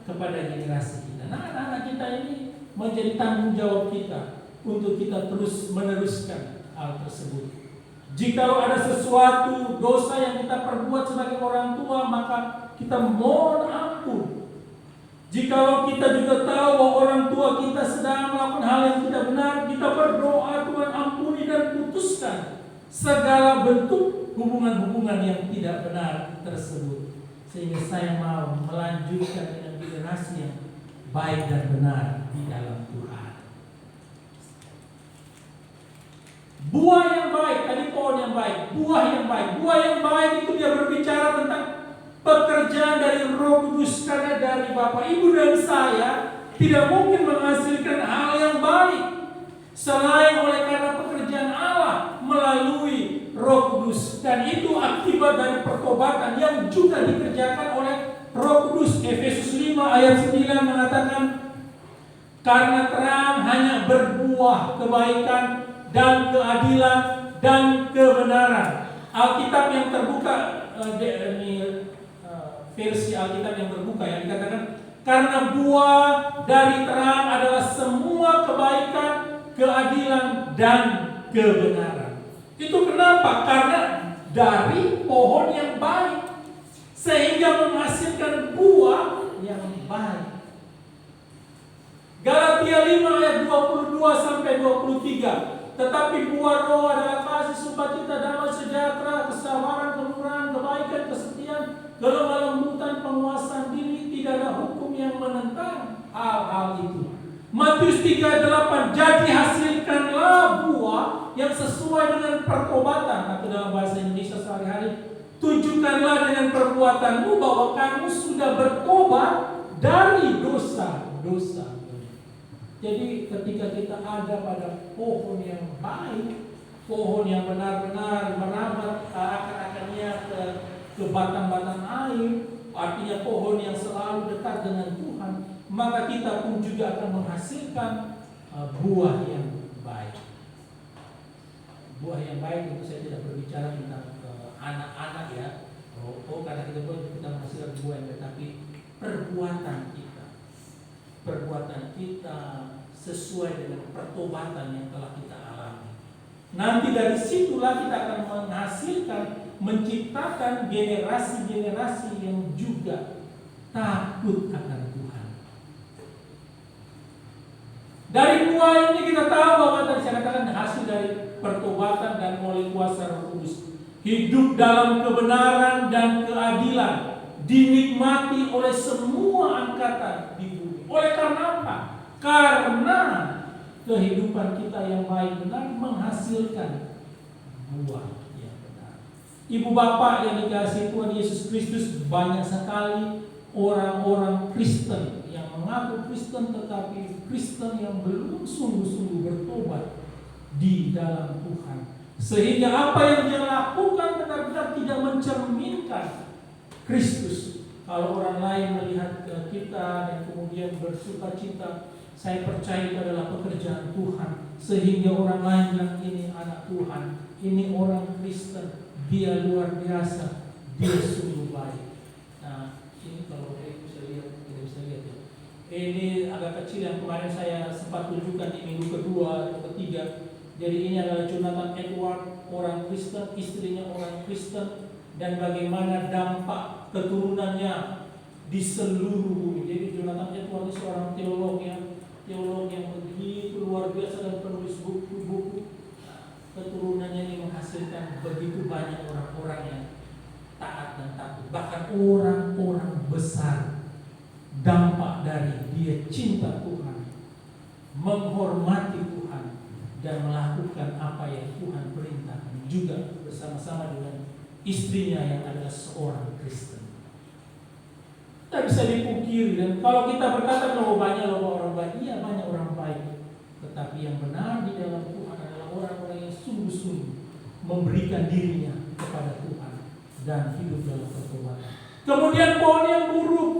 kepada generasi kita. Nah, anak-anak kita ini menjadi tanggung jawab kita untuk kita terus meneruskan hal tersebut. Jikalau ada sesuatu dosa yang kita perbuat sebagai orang tua, maka kita mohon ampun. Jikalau kita juga tahu bahwa orang tua kita sedang melakukan hal yang tidak benar, kita berdoa, Tuhan ampuni dan putuskan segala bentuk hubungan-hubungan yang tidak benar tersebut. Sehingga saya mau melanjutkan dengan generasi yang baik dan benar di dalam Tuhan. Buah yang baik, tadi pohon yang baik, buah yang baik. Buah yang baik itu dia berbicara tentang pekerjaan dari Roh Kudus. Karena dari Bapak, Ibu dan saya tidak mungkin menghasilkan hal yang baik selain oleh karena pekerjaan Allah melalui Roh Kudus. Dan itu akibat dari pertobatan yang juga dikerjakan oleh Roh Kudus. Efesus 5 ayat 9 mengatakan, karena terang hanya berbuah kebaikan dan keadilan dan kebenaran. Alkitab yang terbuka, versi Alkitab yang terbuka yang dikatakan, karena buah dari terang adalah semua kebaikan, keadilan dan kebenaran. Itu kenapa? Karena dari pohon yang baik, sehingga menghasilkan buah yang baik. Galatia 5 ayat 22 sampai 23. Tetapi buah roh adalah kasih, sukacita, damai sejahtera, kesabaran, kemurahan, kebaikan, kesetiaan, kelemah lembutan, penguasaan diri. Tidak ada hukum yang menentang hal-hal itu. Matius 3:8, jadi hasilkanlah buah yang sesuai dengan pertobatan, atau dalam bahasa Indonesia sehari-hari, tunjukkanlah dengan perbuatanmu bahwa kamu sudah bertobat dari dosa-dosa. Jadi ketika kita ada pada pohon yang baik, pohon yang benar-benar merambat akar-akarnya ke batang-batang air, artinya pohon yang selalu dekat dengan Tuhan, maka kita pun juga akan menghasilkan buah yang baik. Buah yang baik itu saya tidak berbicara tentang anak-anak ya. Karena kita menghasilkan buah yang baik, tapi perbuatan kita sesuai dengan pertobatan yang telah kita alami. Nanti dari situlah kita akan menciptakan generasi-generasi yang juga takut akan Tuhan. Dari buah ini kita tahu bahwa tadi saya katakan hasil dari pertobatan dan oleh kuasa Roh Kudus. Hidup dalam kebenaran dan keadilan dinikmati oleh semua angkatan di bumi. Oleh karena apa? Karena kehidupan kita yang baik benar menghasilkan buah yang benar. Ibu bapak yang dikasihi Tuhan Yesus Kristus, banyak sekali orang-orang Kristen yang mengaku Kristen tetapi Kristen yang belum sungguh-sungguh bertobat di dalam Tuhan, sehingga apa yang dia lakukan benar-benar tidak mencerminkan Kristus. Kalau orang lain melihat kita dan kemudian bersuka cita, saya percaya itu adalah pekerjaan Tuhan, sehingga orang lain bilang ini anak Tuhan, ini orang Kristen, dia luar biasa, dia sungguh baik. Nah, ini kalau kita bisa lihat, ya. Ini agak kecil yang kemarin saya sempat tunjukkan di minggu kedua atau ketiga. Jadi ini adalah Jonathan Edward, orang Kristen, istrinya orang Kristen, dan bagaimana dampak keturunannya di seluruh bumi. Jadi Jonathan Edward itu seorang teolog yang begitu luar biasa dan penulis buku-buku. Keturunannya ini menghasilkan begitu banyak orang-orang yang taat dan takut, bahkan orang-orang besar. Dampak dari dia cinta Tuhan, menghormati Tuhan, dan melakukan apa yang Tuhan perintahkan, juga bersama-sama dengan istrinya yang adalah seorang Kristen. Tak bisa dipungkiri. Dan kalau kita berkata bahwa banyak orang baik, iya banyak orang baik, tetapi yang benar di dalam Tuhan adalah orang-orang yang sungguh-sungguh memberikan dirinya kepada Tuhan dan hidup dalam pertobatan. Kemudian pohon yang buruk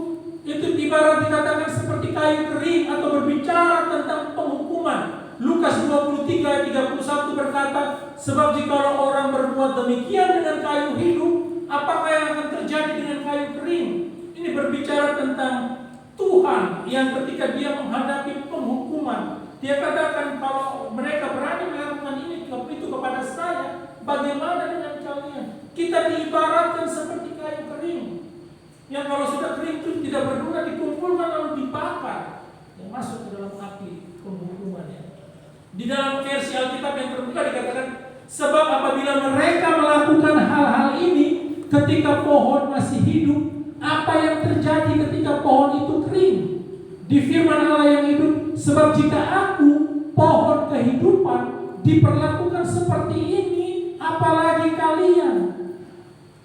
itu ibarat dikatakan seperti kayu kering atau berbicara tentang penghukuman. Lukas 23 ayat 31 berkata, sebab jikalau orang berbuat demikian dengan kayu hidup, apakah yang akan terjadi dengan kayu kering? Ini berbicara tentang Tuhan yang ketika dia menghadapi penghukuman, dia katakan kalau mereka berani melakukan ini itu kepada saya, bagaimana dengan kalian? Kita diibaratkan seperti kayu kering yang kalau sudah kering itu tidak berguna, dikumpulkan lalu dibakar yang masuk ke dalam api penghukuman. Di dalam versi Alkitab yang terbuka dikatakan, sebab apabila mereka melakukan hal-hal ini ketika pohon masih hidup, apa yang terjadi ketika pohon itu kering? Di firman Allah yang hidup, sebab jika aku, pohon kehidupan, diperlakukan seperti ini, apalagi kalian.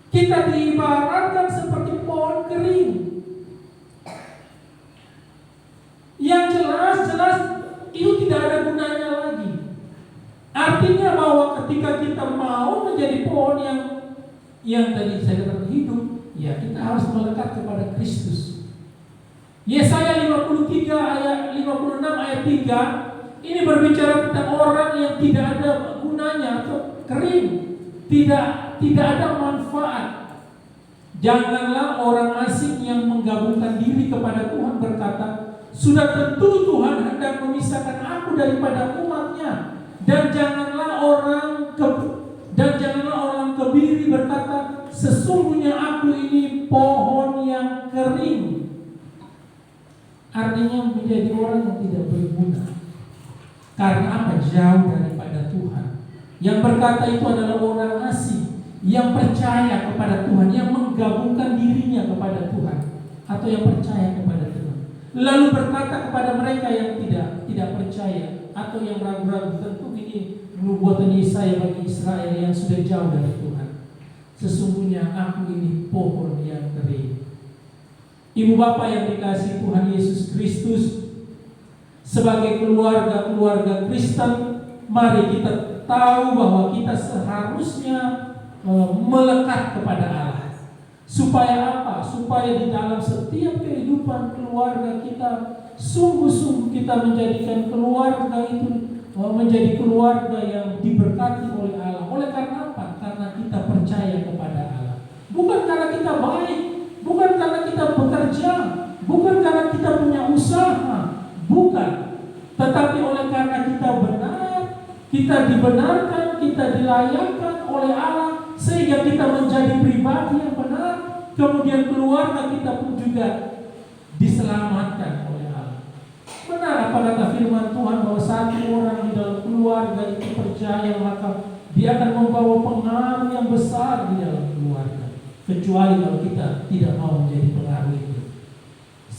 Kita diibaratkan seperti pohon kering. Yang jelas itu tidak ada gunanya lagi. Artinya bahwa ketika kita mau menjadi pohon yang tadi saya katakan hidup, ya kita harus melekat kepada Kristus. Yesaya 53 ayat 56 ayat 3 ini berbicara tentang orang yang tidak ada gunanya atau kering, tidak ada manfaat. Janganlah orang asing yang menggabungkan diri kepada Tuhan berkata, sudah tentu Tuhan hendak memisahkan aku daripada umatnya. Dan janganlah orang kebiri berkata, sesungguhnya aku ini pohon yang kering. Artinya menjadi orang yang tidak berguna. Karena apa? Jauh daripada Tuhan. Yang berkata itu adalah orang asing yang percaya kepada Tuhan, yang menggabungkan dirinya kepada Tuhan, atau yang percaya kepada Tuhan. Lalu berkata kepada mereka yang tidak percaya atau yang ragu-ragu, tentu ini nubuatan Yesaya bagi Israel yang sudah jauh dari Tuhan. Sesungguhnya aku ini pohon yang kering. Ibu bapak yang dikasihi Tuhan Yesus Kristus, sebagai keluarga Kristen, mari kita tahu bahwa kita seharusnya melekat kepada Allah. Supaya apa? Supaya di dalam setiap kehidupan keluarga kita, sungguh-sungguh kita menjadikan keluarga itu menjadi keluarga yang diberkati oleh Allah. Oleh karena apa? Karena kita percaya kepada Allah. Bukan karena kita baik, bukan karena kita bekerja, bukan karena kita punya usaha, bukan. Tetapi oleh karena kita benar, kita dibenarkan, kita dilayakkan oleh Allah, sehingga kita menjadi pribadi yang benar. Kemudian keluarga kita pun juga diselamatkan oleh Allah. Benar apa kata firman Tuhan, bahwa satu orang di dalam keluarga itu percaya, maka dia akan membawa pengaruh yang besar di dalam keluarga. Kecuali kalau kita tidak mau menjadi pengaruh itu.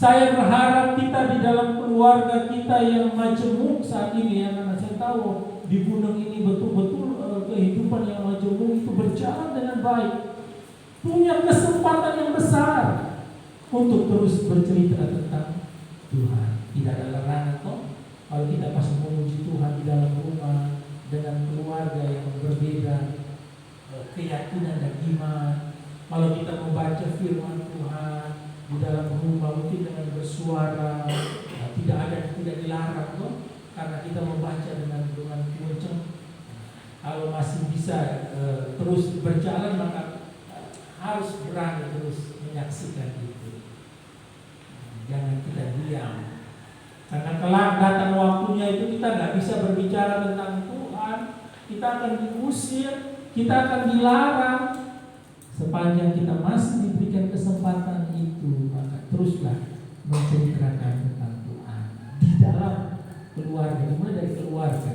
Saya berharap kita di dalam keluarga kita yang majemuk saat ini, ya, karena saya tahu di gunung ini betul-betul kehidupan yang majemuk itu berjalan dengan baik, punya kesempatan yang besar untuk terus bercerita tentang Tuhan. Tidak ada larangan kok kalau kita pas memuji Tuhan di dalam rumah dengan keluarga yang berbeda keyakinan dan iman. Kalau kita membaca firman Tuhan di dalam rumah mungkin dengan bersuara, tidak dilarang kok, karena kita membaca dengan kencang. Kalau masih bisa terus berjalan, maka harus berani terus menyaksikan itu. Jangan kita diam, karena kelak datang waktunya itu kita nggak bisa berbicara tentang Tuhan, kita akan diusir, kita akan dilarang. Sepanjang kita masih diberikan kesempatan itu, maka teruslah menceritakan tentang Tuhan di dalam keluarga, dimulai dari keluarga.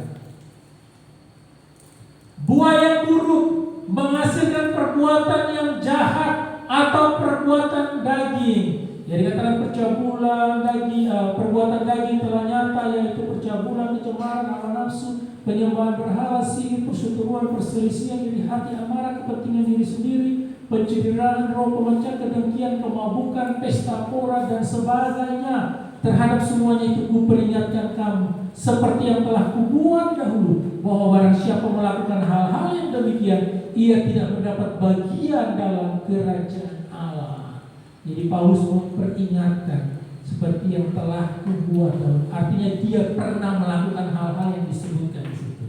Buah yang buruk menghasilkan perbuatan yang jahat atau perbuatan daging. Jadi katakan percabulan daging, perbuatan daging telah nyata, yaitu percabulan, kecemaran, hawa nafsu, penyembahan berhala, sihir, perseteruan, perselisihan, iri hati, amarah, kepentingan diri sendiri, pencederaan roh, pemecah, kedengkian, kemabukan, pesta pora, dan sebagainya. Terhadap semuanya itu kuperingatkan kamu, seperti yang telah kubuat dahulu, bahwa barang siapa melakukan hal-hal yang demikian, ia tidak mendapat bagian dalam kerajaan Allah. Jadi Paulus memperingatkan seperti yang telah kubuat dahulu. Artinya dia pernah melakukan hal-hal yang disebutkan di situ.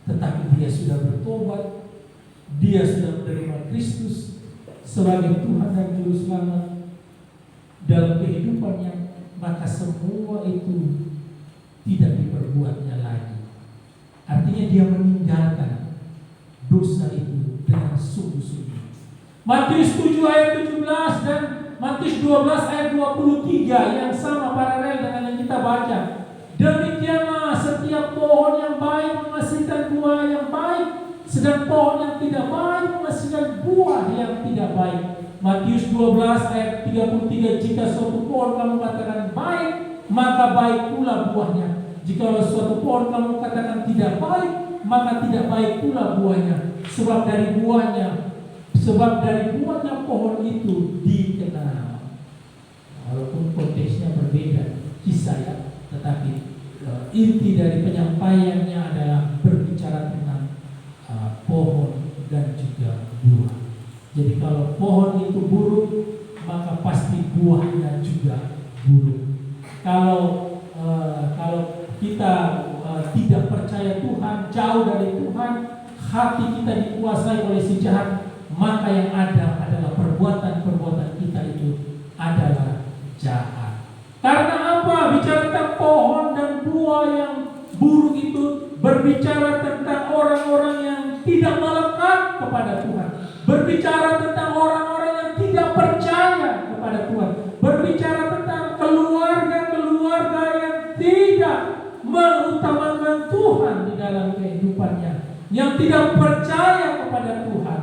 Tetapi dia sudah bertobat, dia sudah menerima Kristus sebagai Tuhan dan Juru Selamat dalam kehidupannya, maka semua itu tidak diperbuatnya lagi. Artinya dia meninggalkan dosa itu dengan sungguh-sungguh. Matius 7 ayat 17 dan Matius 12 ayat 23 yang sama paralel dengan yang kita baca. Demikianlah setiap pohon yang baik menghasilkan buah yang baik, sedang pohon yang tidak baik menghasilkan buah yang tidak baik. Matius 12 ayat 33, jika suatu pohon kamu katakan baik, maka baik pula buahnya. Jika suatu pohon kamu katakan tidak baik, maka tidak baik pula buahnya. Sebab dari buahnya pohon itu dikenal. Walaupun konteksnya berbeda kisah ya, tetapi inti dari penyampaiannya adalah berbicara tentang pohon dan juga buah. Jadi kalau pohon itu buruk, maka pasti buahnya juga buruk. Kalau kita tidak percaya Tuhan, jauh dari Tuhan, hati kita dikuasai oleh si jahat, maka yang ada adalah perbuatan-perbuatan kita itu adalah jahat. Karena apa? Bicara tentang pohon dan buah yang buruk itu berbicara tentang orang-orang yang tidak melekat kepada Tuhan, berbicara tentang orang-orang yang tidak percaya kepada Tuhan, berbicara tentang keluarga-keluarga yang tidak mengutamakan Tuhan di dalam kehidupannya, yang tidak percaya kepada Tuhan,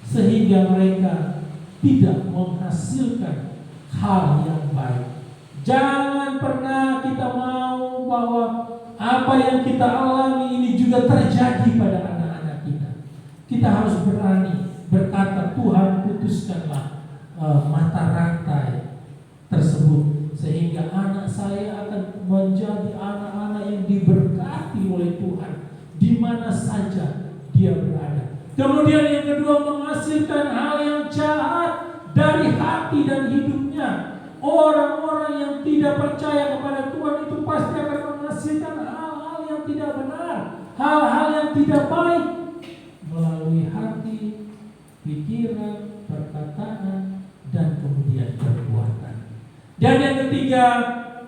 sehingga mereka tidak menghasilkan hal yang baik. Jangan pernah kita mau bahwa apa yang kita alami ini juga terjadi pada anak-anak kita. Kita harus berani berkata, Tuhan putuskanlah mata rantai tersebut, sehingga anak saya akan menjadi anak-anak yang diberkati oleh Tuhan di mana saja dia berada. Kemudian yang kedua, menghasilkan hal yang jahat dari hati dan hidupnya. Orang-orang yang tidak percaya kepada Tuhan itu pasti akan menghasilkan hal-hal yang tidak benar, hal-hal yang tidak baik melalui hati, pikiran, perkataan, dan kemudian perbuatan. Dan yang ketiga,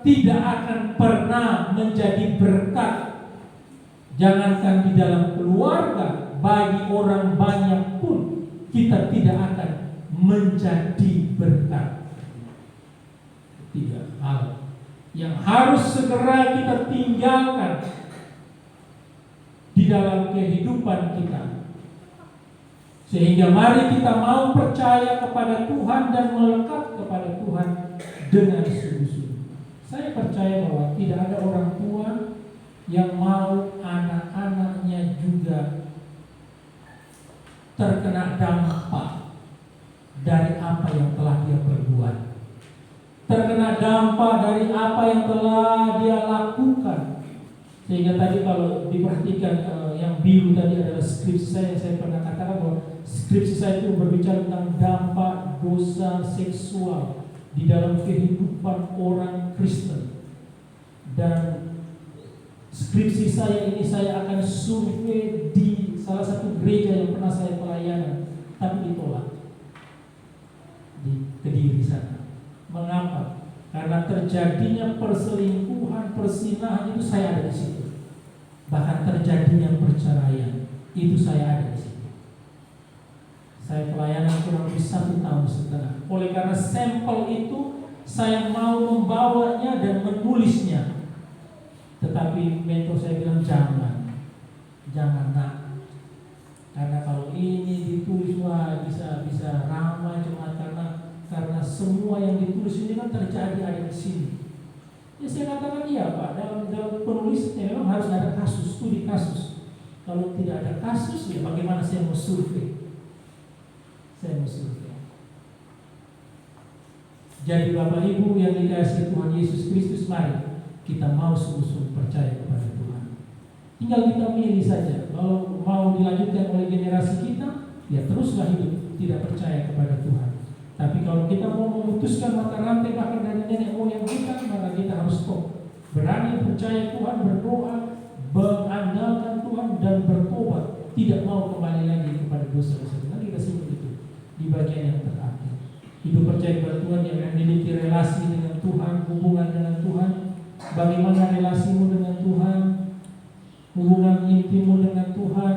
tidak akan pernah menjadi berkat. Jangankan di dalam keluarga, bagi orang banyak pun kita tidak akan menjadi berkat. Tiga hal yang harus segera kita tinggalkan di dalam kehidupan kita, Sehingga mari kita mau percaya kepada Tuhan dan melekat kepada Tuhan dengan sungguh-sungguh. Saya percaya bahwa tidak ada orang tua yang mau anak-anaknya juga terkena dampak dari apa yang telah dia perbuat, terkena dampak dari apa yang telah dia lakukan. Sehingga tadi kalau diperhatikan yang biru tadi adalah skripsi saya, yang saya pernah katakan bahwa skripsi saya itu berbicara tentang dampak dosa seksual di dalam kehidupan orang Kristen. Dan skripsi saya ini saya akan survei di salah satu gereja yang pernah saya pelayanan, tapi ditolak di Kediri sana. Mengapa? Karena terjadinya perselingkuhan, persinahan itu saya ada di situ. Bahkan terjadinya perceraian itu saya ada di situ. Saya pelayanan kurang lebih 1,5 tahun. Oleh karena sampel itu saya mau membawanya dan menulisnya. Tetapi mentor saya bilang jangan nak. Karena kalau ini ditulis wah bisa ramai cuma karena semua yang ditulis ini kan terjadi ada di sini. Ya saya katakan iya Pak, dalam penulisannya memang harus ada kasus, studi kasus. Kalau tidak ada kasus ya bagaimana saya mau survei? Saya mau survei. Jadi Bapak Ibu yang dikasihi Tuhan Yesus Kristus, mari kita mau sungguh-sungguh percaya kepada Tuhan. Tinggal kita milih saja. Kalau mau dilanjutkan oleh generasi kita, ya teruslah hidup tidak percaya kepada Tuhan. Tapi kalau kita mau memutuskan mata rantai bahkan dari nenek moyang kita, maka kita harus stop. Berani percaya Tuhan, berdoa, mengandalkan Tuhan dan bertobat. Tidak mau kembali lagi kepada dosa-dosa. Nanti kita sebut itu di bagian yang terakhir. Hidup percaya kepada Tuhan yang memiliki relasi dengan Tuhan, hubungan dengan Tuhan. Bagaimana relasimu dengan Tuhan, hubungan intimmu dengan Tuhan,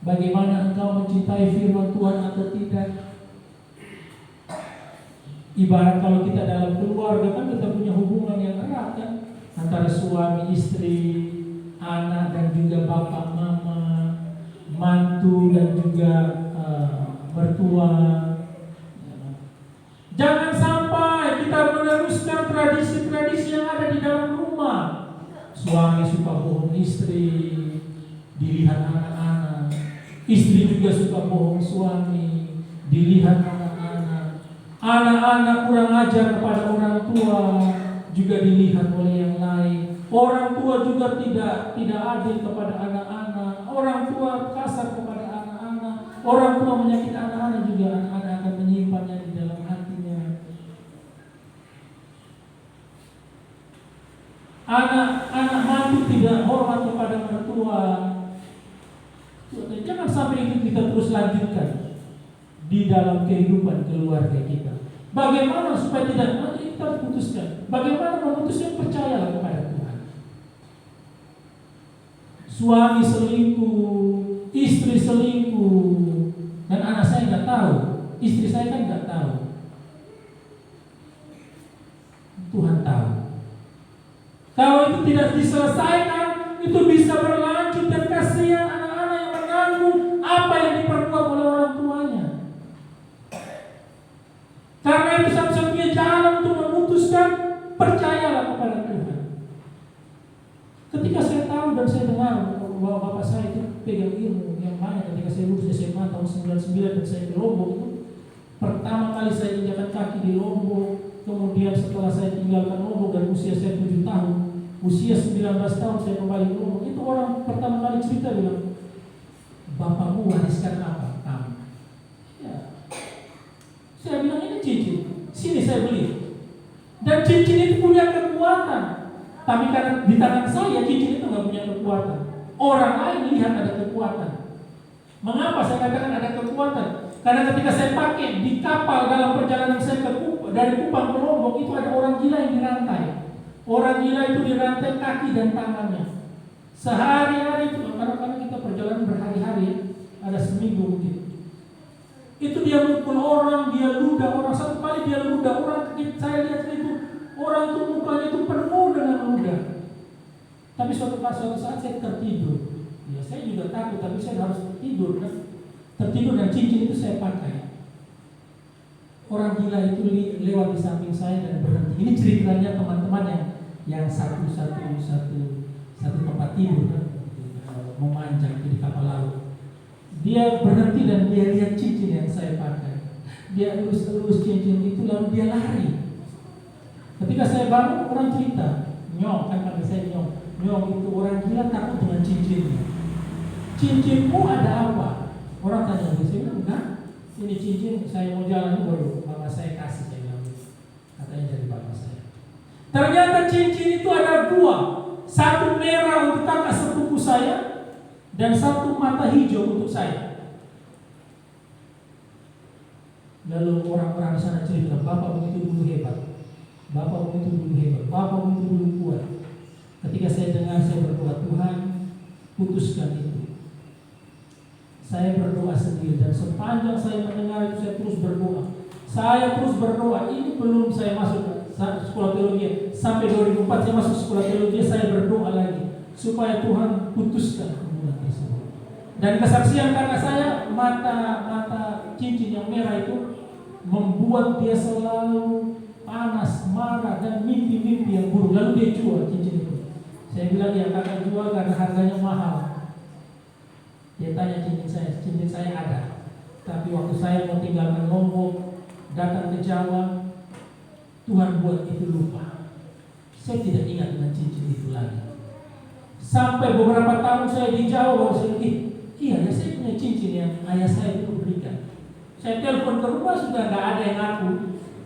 bagaimana engkau mencintai firman Tuhan atau tidak. Ibarat kalau kita dalam keluarga kan kita punya hubungan yang erat kan, antara suami, istri, anak dan juga bapak, mama, mantu dan juga mertua. Jangan sampai kita meneruskan tradisi-tradisi yang ada di dalam rumah. Suami suka bohong istri, dilihat anak-anak. Istri juga suka bohong suami, dilihat anak-anak. Anak-anak kurang ajar kepada orang tua, juga dilihat oleh yang lain. Orang tua juga tidak adil kepada anak-anak. Orang tua kasar kepada anak-anak. Orang tua menyakiti anak-anak, juga anak-anak akan menyimpannya di dalam hatinya. Anak-anak mantu tidak hormat kepada mertua. Jangan sampai itu kita terus lanjutkan di dalam kehidupan keluarga kita. Bagaimana supaya tidak, kita putuskan. Bagaimana memutuskan? Percayalah kepada Tuhan. Suami selingkuh, istri selingkuh, dan anak saya nggak tahu, istri saya kan nggak tahu. Tuhan tahu. Kalau itu tidak diselesaikan, itu bisa berlanjut dan kasihan anak-anak yang menanggung apa yang diperbuat oleh orang tuanya. Karena itu satu-satunya jalan untuk memutuskan, percayalah kepada Tuhan. Ketika saya tahu dan saya dengar bahwa bapak saya itu pegang ilmu yang banyak ketika saya lulus SMA tahun 99 dan saya di Lombok itu, pertama kali saya injakan kaki di Lombok, kemudian setelah saya tinggalkan Lombok dan usia saya 7 tahun, usia 19 tahun saya kembali ke Lombok, itu orang pertama kali cerita bilang, bapakmu wariskan apa kamu? Ya. Saya bilang ini cincin, sini saya beli. Dan cincin itu punya kekuatan. Tapi karena di tangan saya cincin itu nggak punya kekuatan. Orang lain lihat ada kekuatan. Mengapa saya katakan ada kekuatan? Karena ketika saya pakai di kapal dalam perjalanan saya dari Kupang ke Lombok, itu ada orang gila yang dirantai. Orang gila itu dirantai kaki dan tangannya. Sehari-hari itu, karena kita perjalanan berhari-hari, ada seminggu mungkin. Itu dia mukul orang, dia ludah orang. Satu kali dia ludah orang, saya lihat itu orang itu mukanya itu penuh dengan ludah. Tapi suatu saat saya tertidur. Ya saya juga takut, tapi saya harus tidur kan. tertidur dan cincin itu saya pakai. Orang gila itu lewat di samping saya dan berhenti. Ini ceritanya teman-teman yang satu tempat tidur kan, memanjang di kapal laut. Dia berhenti dan dia lihat cincin yang saya pakai. Dia elus cincin itu lalu dia lari. Ketika saya bangun, orang cerita, Nyong, kan panggil saya Nyong. Nyong itu orang gila takut dengan cincinnya. Cincinmu ada apa? Orang tanya, saya bilang, enggak. Ini cincin saya mau jalan baru mama saya kasih, saya bilang. Katanya dari bapak saya. Ternyata cincin itu ada dua. Satu merah untuk kakak sepupu saya dan satu mata hijau untuk saya. Lalu orang-orang di sana cerita, bapak begitu dulu hebat. Bapak begitu dulu hebat, Bapak begitu dulu kuat. Ketika saya dengar, saya berdoa, Tuhan putuskan itu. Saya berdoa sendiri dan sepanjang saya mendengar itu saya terus berdoa. Saya terus berdoa. Ini belum saya masuk sekolah teologi. Sampai 2004 saya masuk sekolah teologi, saya berdoa lagi supaya Tuhan putuskan hubungan tersebut. Dan kesaksian kakak saya, mata cincin yang merah itu membuat dia selalu panas, marah, dan mimpi-mimpi yang buruk. Lalu dia jual cincin itu. Saya bilang, ya kakak jual karena harganya mahal. Dia tanya cincin saya ada. Tapi waktu saya mau tinggalkan Lombok, datang ke Jawa, Tuhan buat itu lupa. Saya tidak ingat dengan cincin itu lagi. Sampai beberapa tahun saya di Jawa, baru saya iya ya, saya punya cincin yang ayah saya itu berikan. Saya telepon ke rumah, sudah nggak ada yang ngaku.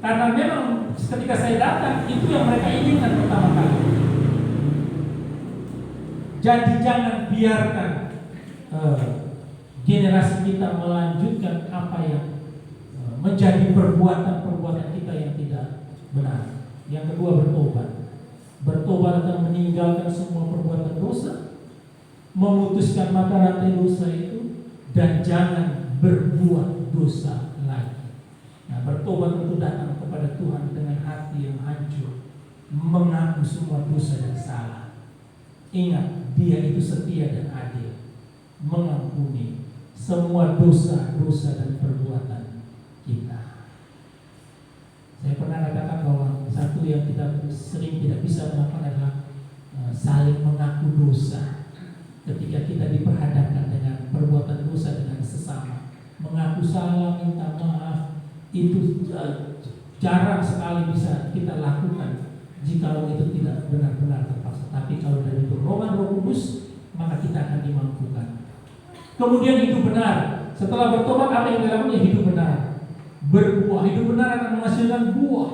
Karena memang ketika saya datang, itu yang mereka inginkan pertama kali. Jadi jangan biarkan generasi kita melanjutkan apa yang menjadi perbuatan-perbuatan kita yang tidak benar. Yang kedua, bertobat. Bertobat akan meninggalkan semua perbuatan dosa, memutuskan mata rantai dosa itu, dan jangan berbuat dosa lagi. Nah, bertobat itu datang kepada Tuhan dengan hati yang hancur, mengaku semua dosa dan salah. Ingat, Dia itu setia dan adil, mengampuni semua dosa-dosa dan perbuatan kita. Saya pernah katakan bahwa satu yang kita sering tidak bisa melakukan adalah saling mengaku dosa. Ketika kita diperhadapkan dengan perbuatan dosa dengan sesama, mengaku salah, minta maaf, itu jarang sekali bisa kita lakukan jika itu tidak benar-benar terpaksa. Tapi kalau dari dorongan Roh Kudus, maka kita akan dimampukan. Kemudian hidup benar. Setelah bertobat, apa yang dilakukan? Hidup benar. Berbuah. Hidup benar akan menghasilkan buah,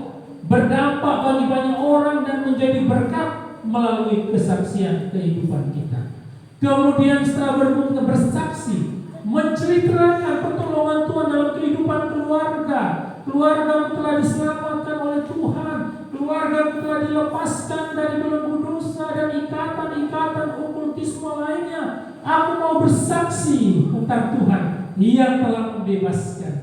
berdampak bagi banyak orang dan menjadi berkat melalui kesaksian kehidupan kita. Kemudian setelah bersaksi, menceritakan pertolongan Tuhan dalam kehidupan keluarga. Keluarga telah diselamatkan oleh Tuhan. Keluarga telah dilepaskan dari belenggu dosa dan ikatan-ikatan okultisme lainnya. Aku mau bersaksi tentang Tuhan yang telah membebaskan.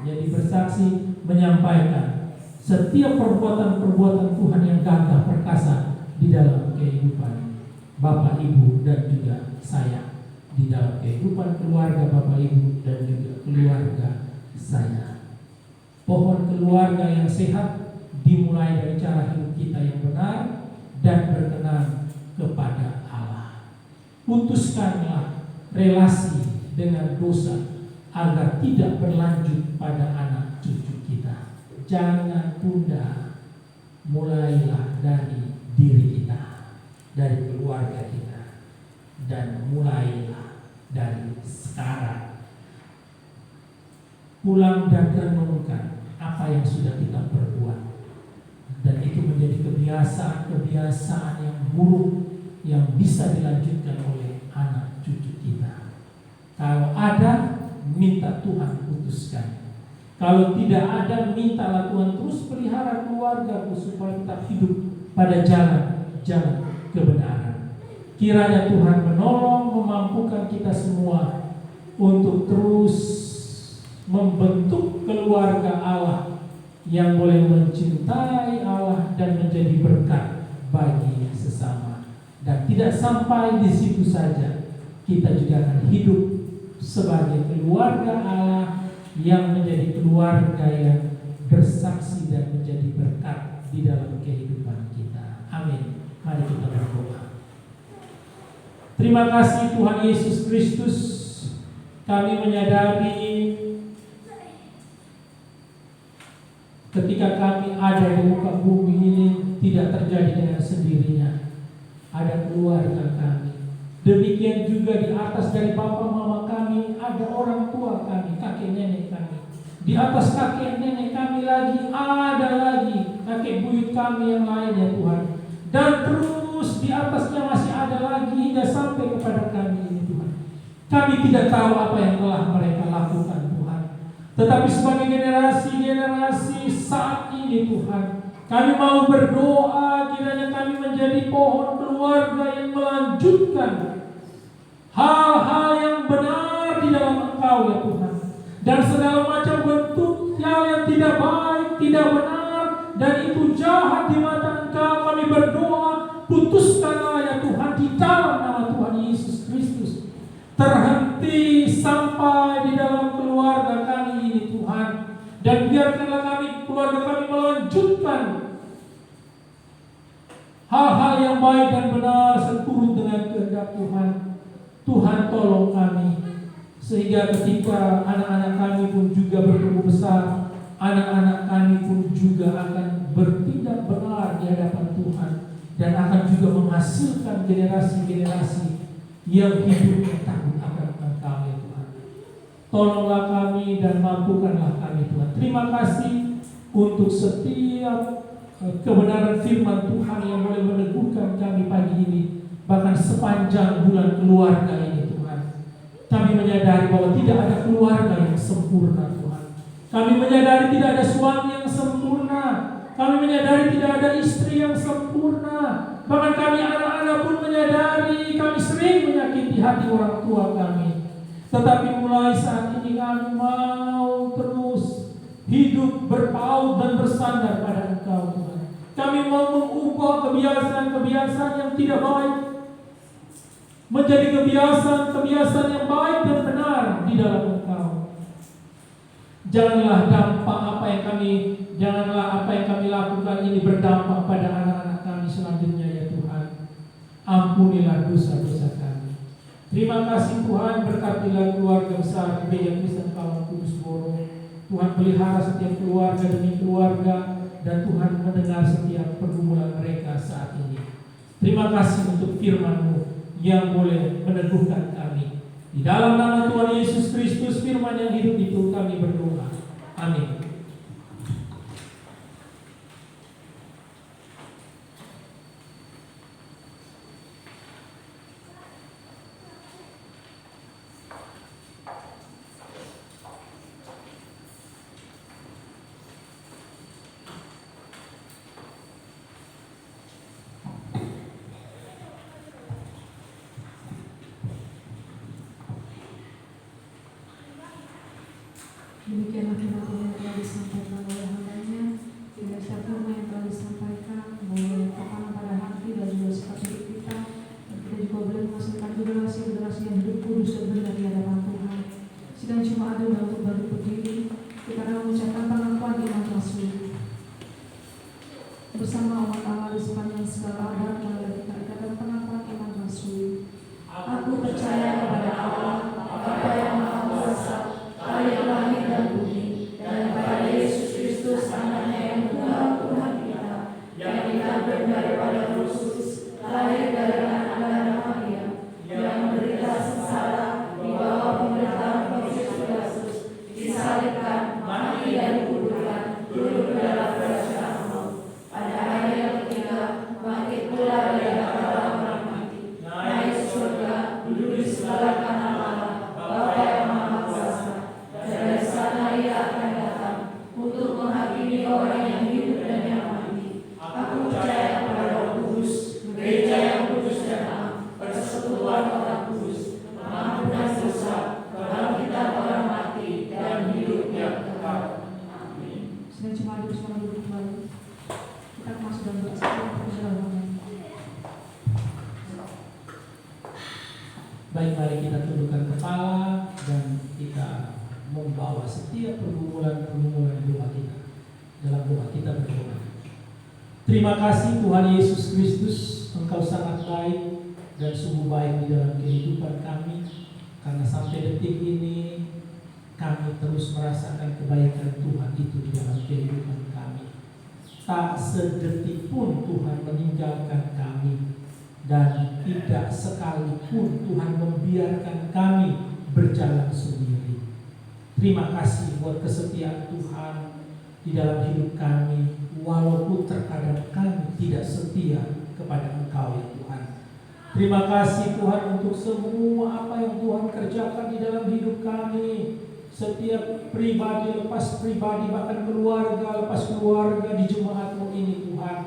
Jadi bersaksi, menyampaikan setiap perbuatan-perbuatan Tuhan yang gagah perkasa di dalam kehidupan Bapak Ibu dan juga saya, di dalam kehidupan keluarga Bapak Ibu dan juga keluarga saya. Pohon keluarga yang sehat dimulai dari cara hidup kita yang benar dan berkenan kepada Allah. Putuskanlah relasi dengan dosa agar tidak berlanjut pada anak cucu kita. Jangan tunda, mulailah dari diri kita, dari keluarga kita, dan mulailah dari sekarang. Pulang dan renungkan apa yang sudah kita perbuat, dan itu menjadi kebiasaan yang buruk yang bisa dilanjutkan oleh anak cucu kita. Kalau ada, minta Tuhan putuskan. Kalau tidak ada, mintalah Tuhan terus pelihara keluargaku supaya tetap hidup pada jalan kebenaran. Kiranya Tuhan menolong, memampukan kita semua untuk terus membentuk keluarga Allah yang boleh mencintai Allah dan menjadi berkat bagi sesama. Dan tidak sampai di situ saja, kita juga akan hidup sebagai keluarga Allah yang menjadi keluarga yang bersaksi dan menjadi berkat di dalam kehidupan kita. Amin. Mari kita berdoa. Terima kasih Tuhan Yesus Kristus, kami menyadari ketika kami ada di muka bumi ini tidak terjadi dengan sendirinya. Ada keluarga kami. Demikian juga di atas dari bapa mama kami ada orang tua kami, kakek nenek kami. Di atas kakek nenek kami lagi ada lagi kakek buyut kami yang lain ya Tuhan. Dan terus di atasnya masih ada lagi hingga sampai kepada kami ini Tuhan. Kami tidak tahu apa yang telah mereka lakukan Tuhan. Tetapi sebagai generasi-generasi saat ini Tuhan, kami mau berdoa kiranya kami menjadi pohon keluarga yang melanjutkan hal-hal yang benar di dalam Engkau ya Tuhan. Dan segala macam bentuk yang tidak baik, tidak benar, dan itu jahat di mata Engkau, kami berdoa, putuskanlah ya Tuhan di dalam nama Tuhan Yesus Kristus. Terhenti sampai di dalam keluarga kami ini Tuhan. Dan biarkanlah keluarga kami melanjutkan hal-hal yang baik dan benar seturut dengan kehendak Tuhan. Tuhan tolong kami, sehingga ketika anak-anak kami pun juga bertumbuh besar, anak-anak kami pun juga akan bertindak benar di hadapan Tuhan dan akan juga menghasilkan generasi-generasi yang hidupnya takut akan Engkau ya Tuhan. Tolonglah kami dan mampukanlah kami Tuhan. Terima kasih untuk setiap kebenaran firman Tuhan yang boleh meneguhkan kami pagi ini, bahkan sepanjang bulan keluarga ini Tuhan. Kami menyadari bahwa tidak ada keluarga yang sempurna Tuhan. Kami menyadari tidak ada suami yang sempurna. Kami menyadari tidak ada istri yang sempurna. Bahkan kami anak-anak pun menyadari kami sering menyakiti hati orang tua kami. Tetapi mulai saat ini kami mau terus hidup berpaut dan bersandar pada Engkau Tuhan. Kami mau mengubah kebiasaan-kebiasaan yang tidak baik menjadi kebiasaan-kebiasaan yang baik dan benar di dalam Engkau. Janganlah apa yang kami lakukan ini berdampak pada anak-anak kami selanjutnya ya Tuhan. Ampunilah dosa-dosa kami. Terima kasih Tuhan, berkatilah keluarga besar Gereja Kristen Kawan Kudus Boro. Tuhan pelihara setiap keluarga demi keluarga, dan Tuhan mendengar setiap pergumulan mereka saat ini. Terima kasih untuk firman-Mu yang boleh meneguhkan kami. Di dalam nama Tuhan Yesus Kristus, firman yang hidup itu kami berdoa. Amin. Demikianlah firman yang telah disampaikan oleh hamba-Nya. Kiranya setiap firman yang telah disampaikan boleh tertanam pada hati dan juga sikap hidup kita. Dan kita juga boleh menghasilkan generasi-generasi yang hidup kudus dan benar di hadapan Tuhan. Sidang Jumat Agung untuk balik berdiri, kita akan mengucapkan pengakuan iman Rasul. Bersama umat Allah di sepanjang segala abad, mulai kita ikatkan pengakuan iman Rasul. Aku percaya kepada Allah, Bapa yang Maha Kuasa, yang langit dan bumi, dan kepada Yesus Kristus anaknya yang tunggal Tuhan kita, yang dikandung daripada Roh Kudus, lahir dari anak Maria, yang menderita sengsara di bawah pemerintahan Pontius Pilatus, disalibkan, mati dan dikuburkan, turun ke dalam kerajaan maut. Pada hari yang ketiga, bangkit pula dari antara orang mati, naik ke surga, duduk di sebelah kanan Allah, Bapa yang Maha Kuasa. Dari sana Ia akan datang untuk menghakimi orang yang hidup dan yang mati. Aku percaya kepada Roh Kudus, Gereja yang kudus dan am, persekutuan orang kudus, pengampunan dosa, kebangkitan orang mati, dan hidup yang kekal. Amin. Sedang cuma bersama duduk kembali. Kita masuk dalam bersama. Baik, mari kita tundukkan kepala dan Mari kita berdoa. Terima kasih Tuhan Yesus Kristus, Engkau sangat baik dan sungguh baik di dalam kehidupan kami. Karena sampai detik ini kami terus merasakan kebaikan Tuhan itu di dalam kehidupan kami. Tak sedetik pun Tuhan meninggalkan kami, dan tidak sekalipun Tuhan membiarkan kami berjalan sendiri. Terima kasih buat kesetiaan Tuhan di dalam hidup kami, walaupun terkadang kami tidak setia kepada Engkau ya Tuhan. Terima kasih Tuhan untuk semua apa yang Tuhan kerjakan di dalam hidup kami. Setiap pribadi lepas pribadi, bahkan keluarga lepas keluarga di jemaat-Mu ini Tuhan.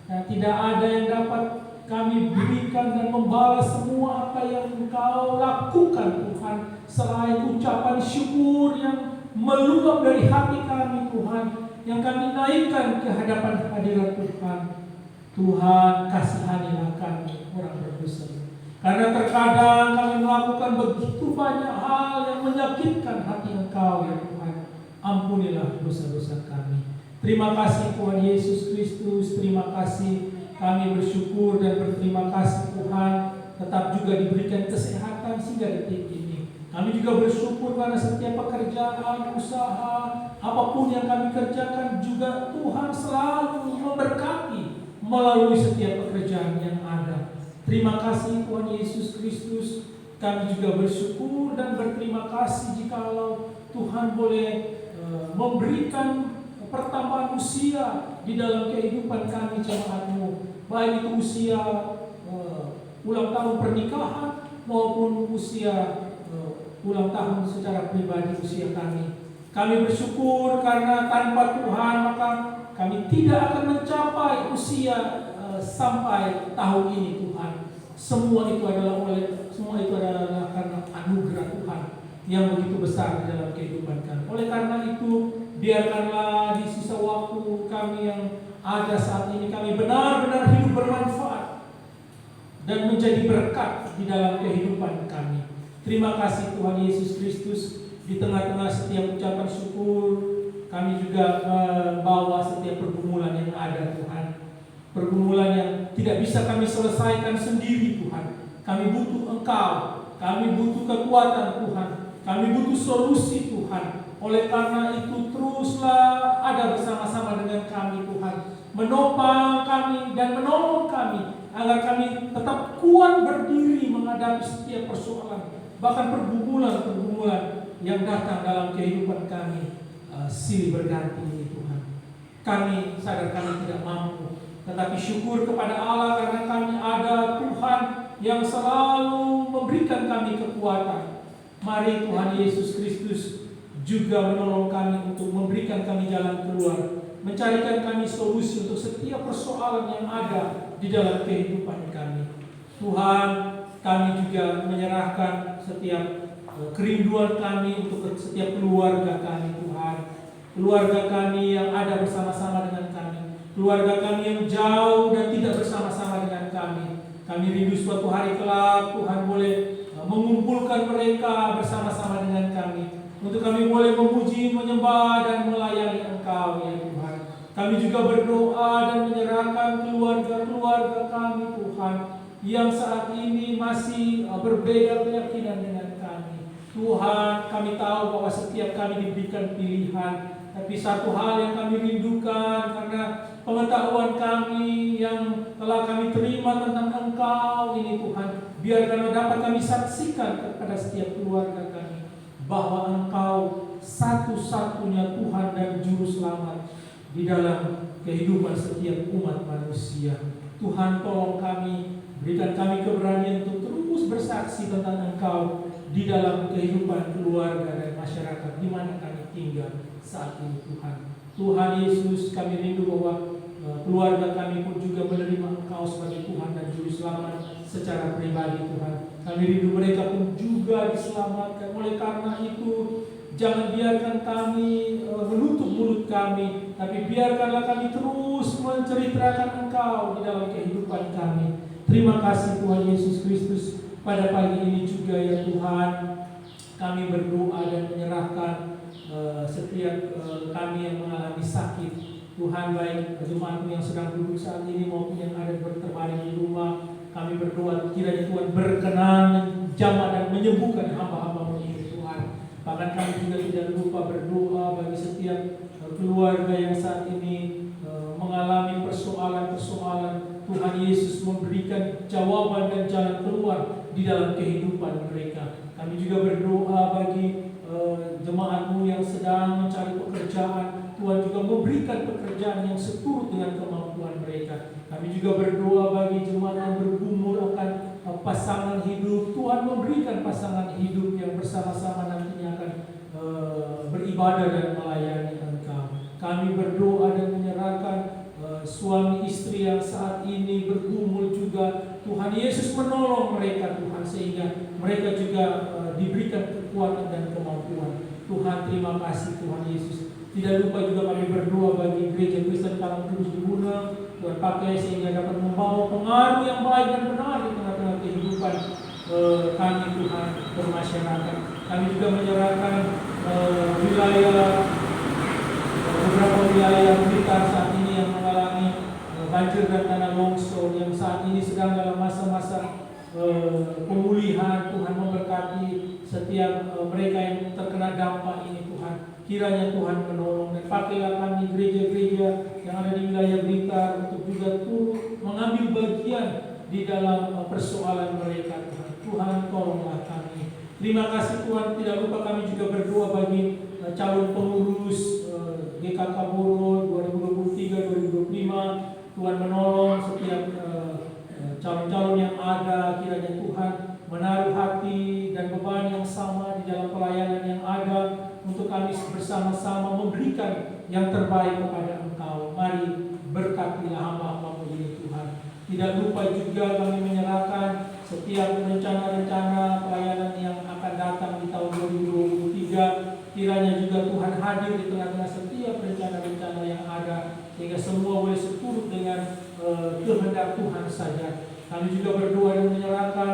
Dan tidak ada yang dapat kami berikan dan membalas semua apa yang Engkau lakukan Tuhan, selain ucapan syukur yang meluap dari hati kami Tuhan, yang kami naikkan ke hadapan hadirat Tuhan. Tuhan, kasihanilah kami orang berdosa, karena terkadang kami melakukan begitu banyak hal yang menyakitkan hati Engkau ya Tuhan. Ampunilah dosa-dosa kami. Terima kasih Tuhan Yesus Kristus. Terima kasih, kami bersyukur dan berterima kasih Tuhan tetap juga diberikan kesehatan sehingga detik ini. Kami juga bersyukur karena setiap pekerjaan, usaha, apapun yang kami kerjakan juga Tuhan selalu memberkati melalui setiap pekerjaan yang ada. Terima kasih Tuhan Yesus Kristus. Kami juga bersyukur dan berterima kasih jikalau Tuhan boleh memberikan pertambahan usia di dalam kehidupan kami jemaat-Mu, baik itu usia ulang tahun pernikahan maupun usia ulang tahun secara pribadi usia kami. Kami bersyukur karena tanpa Tuhan maka kami tidak akan mencapai usia sampai tahun ini Tuhan. Semua itu adalah karena anugerah Tuhan yang begitu besar di dalam kehidupan kami. Oleh karena itu, biarkanlah di sisa waktu kami yang ada saat ini kami benar-benar hidup bermanfaat dan menjadi berkat di dalam kehidupan kami. Terima kasih Tuhan Yesus Kristus. Di tengah-tengah setiap ucapan syukur, kami juga membawa setiap pergumulan yang ada Tuhan. Pergumulan yang tidak bisa kami selesaikan sendiri Tuhan. Kami butuh Engkau, kami butuh kekuatan Tuhan, kami butuh solusi Tuhan. Oleh karena itu teruslah ada bersama-sama dengan kami Tuhan, menopang kami dan menolong kami agar kami tetap kuat berdiri menghadapi setiap persoalan, bahkan pergumulan-pergumulan yang datang dalam kehidupan kami silih berganti ini Tuhan. Kami sadar kami tidak mampu, tetapi syukur kepada Allah karena kami ada Tuhan yang selalu memberikan kami kekuatan. Mari Tuhan Yesus Kristus juga menolong kami untuk memberikan kami jalan keluar, mencarikan kami solusi untuk setiap persoalan yang ada di dalam kehidupan kami. Tuhan, kami juga menyerahkan setiap kerinduan kami untuk setiap keluarga kami Tuhan. Keluarga kami yang ada bersama-sama dengan kami, keluarga kami yang jauh dan tidak bersama-sama dengan kami. Kami rindu suatu hari kelak Tuhan boleh mengumpulkan mereka bersama-sama dengan kami, untuk kami boleh memuji, menyembah dan melayani Engkau ya Tuhan. Kami juga berdoa dan menyerahkan keluarga-keluarga kami Tuhan yang saat ini masih berbeda keyakinan dengan kami. Tuhan, kami tahu bahwa setiap kami diberikan pilihan, tapi satu hal yang kami rindukan karena pengetahuan kami yang telah kami terima tentang Engkau ini Tuhan, biarkanlah dapat kami saksikan kepada setiap keluarga kami bahwa Engkau satu-satunya Tuhan dan Juru Selamat di dalam kehidupan setiap umat manusia. Tuhan, tolong kami, berikan kami keberanian untuk terus bersaksi tentang Engkau di dalam kehidupan keluarga dan masyarakat di mana kami tinggal saat ini Tuhan. Tuhan Yesus, kami rindu bahwa keluarga kami pun juga menerima Engkau sebagai Tuhan dan Juru Selamat secara pribadi Tuhan. Kami rindu mereka pun juga diselamatkan. Oleh karena itu, jangan biarkan kami menutup mulut kami, tapi biarkanlah kami terus menceritakan Engkau di dalam kehidupan kami. Terima kasih Tuhan Yesus Kristus. Pada pagi ini juga ya Tuhan, kami berdoa dan menyerahkan setiap kami yang mengalami sakit Tuhan, baik jemaatmu yang sedang duduk saat ini maupun yang ada berterbaring di rumah, kami berdoa kiranya Tuhan berkenan menjamah dan menyembuhkan hamba-hamba-Mu ini Tuhan. Bahkan kami juga tidak lupa berdoa bagi setiap keluarga yang saat ini mengalami persoalan-persoalan. Tuhan Yesus memberikan jawaban dan jalan keluar di dalam kehidupan mereka. Kami juga berdoa bagi jemaat-Mu yang sedang mencari pekerjaan. Tuhan juga memberikan pekerjaan yang seturut dengan kemampuan mereka. Kami juga berdoa bagi jemaat yang bergumul akan pasangan hidup. Tuhan memberikan pasangan hidup yang bersama-sama nantinya akan beribadah dan melayani Engkau. Kami berdoa dan menyerahkan suami istri yang saat ini bergumul juga. Tuhan Yesus menolong mereka Tuhan, sehingga mereka juga diberikan kekuatan dan kemampuan. Tuhan, terima kasih Tuhan Yesus. Tidak lupa juga kami berdoa bagi gereja Kristen Karang Kudus di Buna. Tuhan pakai sehingga dapat membawa pengaruh yang baik dan benar di tengah-tengah kehidupan kami Tuhan bermasyarakat. Kami juga menyerahkan beberapa wilayah Blitar saat ini yang mengalami banjir dan tanah longsor, yang saat ini sedang dalam masa-masa pemulihan. Tuhan memberkati setiap mereka yang terkena dampak ini Tuhan. Kiranya Tuhan menolong dan pakailah kami gereja-gereja yang ada di wilayah Blitar untuk juga turut mengambil bagian di dalam persoalan mereka Tuhan. Tuhan, tolonglah kami. Terima kasih Tuhan. Tidak lupa kami juga berdoa bagi calon pengurus GKK Boro 2023-2025. Tuhan menolong setiap calon-calon yang ada. Kiranya Tuhan menaruh hati dan beban yang sama di dalam pelayanan yang ada, untuk kami bersama-sama memberikan yang terbaik kepada Engkau. Mari berkatilah hamba-hamba-Mu ini Tuhan. Tidak lupa juga kami menyerahkan setiap rencana-rencana pelayanan yang akan datang di tahun 2023. Kiranya juga Tuhan hadir di tengah-tengah setiap rencana-rencana yang ada, sehingga semua boleh seturut dengan kehendak Tuhan saja. Kami juga berdoa dan menyerahkan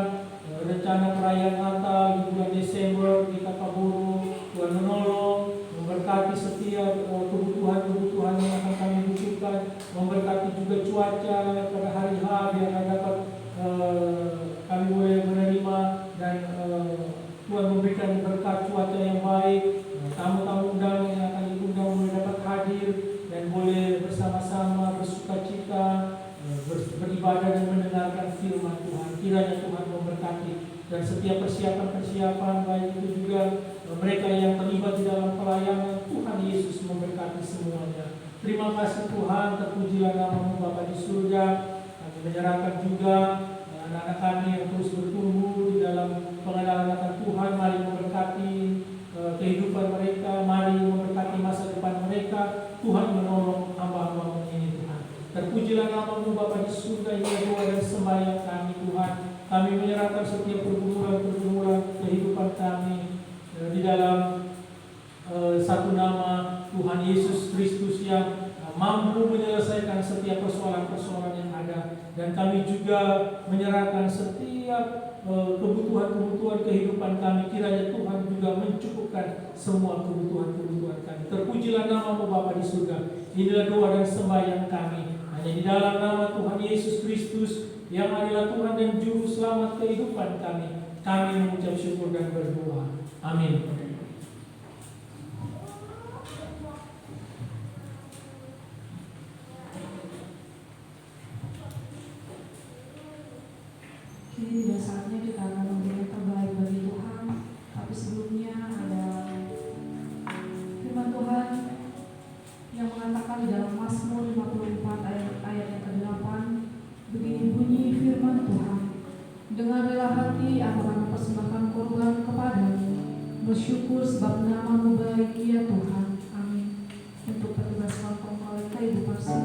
rencana perayaan Natal di bulan Desember di Kakaburu. Tuhan menolong, memberkati setiap kebutuhan-kebutuhan yang akan kami butuhkan, memberkati juga cuaca pada hari H biar dapat kami boleh menerima dan Tuhan memberikan berkat cuaca yang baik. Tamu-tamu undangan yang akan diundang boleh dapat hadir dan boleh bersama-sama bersukacita, beribadah dan mendengarkan firman Tuhan. Kiranya Tuhan memberkati dan setiap persiapan-persiapan, baik itu juga mereka yang terlibat di dalam pelayanan. Tuhan Yesus memberkati semuanya. Terima kasih Tuhan, terpujilah nama-Mu Bapa di surga. Kami menyerahkan juga anak-anak kami yang terus bertumbuh di dalam pengenalan akan Tuhan. Mari memberkati kehidupan mereka, mari memberkati masa depan mereka. Tuhan menolong hamba-hamba-Mu ini Tuhan. Terpujilah nama-Mu Bapa di surga. Ini doa dan sembahyang kami Tuhan. Kami menyerahkan setiap pergumulan-pergumulan kehidupan kami di dalam satu nama Tuhan Yesus Kristus yang mampu menyelesaikan setiap persoalan-persoalan yang ada. Dan kami juga menyerahkan setiap kebutuhan-kebutuhan kehidupan kami. Kiranya Tuhan juga mencukupkan semua kebutuhan-kebutuhan kami. Terpujilah nama-Mu Bapa di surga. Inilah doa dan sembahyang kami hanya di dalam nama Tuhan Yesus Kristus yang adalah Tuhan dan Juru Selamat kehidupan kami. Kami mengucap syukur dan berdoa. Amin. Kini sudah saatnya kita akan memberikan terbaik bagi Tuhan. Tapi sebelumnya ada firman Tuhan yang mengatakan di dalam Mazmur 54 ayat yang ke-8. Begini bunyi firman Tuhan. Dengan rela hati aku akan mempersembahkan korban kepadamu, bersyukur sebab nama-Mu baik ya Tuhan. Amin. Untuk petugas Welcome Collect Ibu Parsi,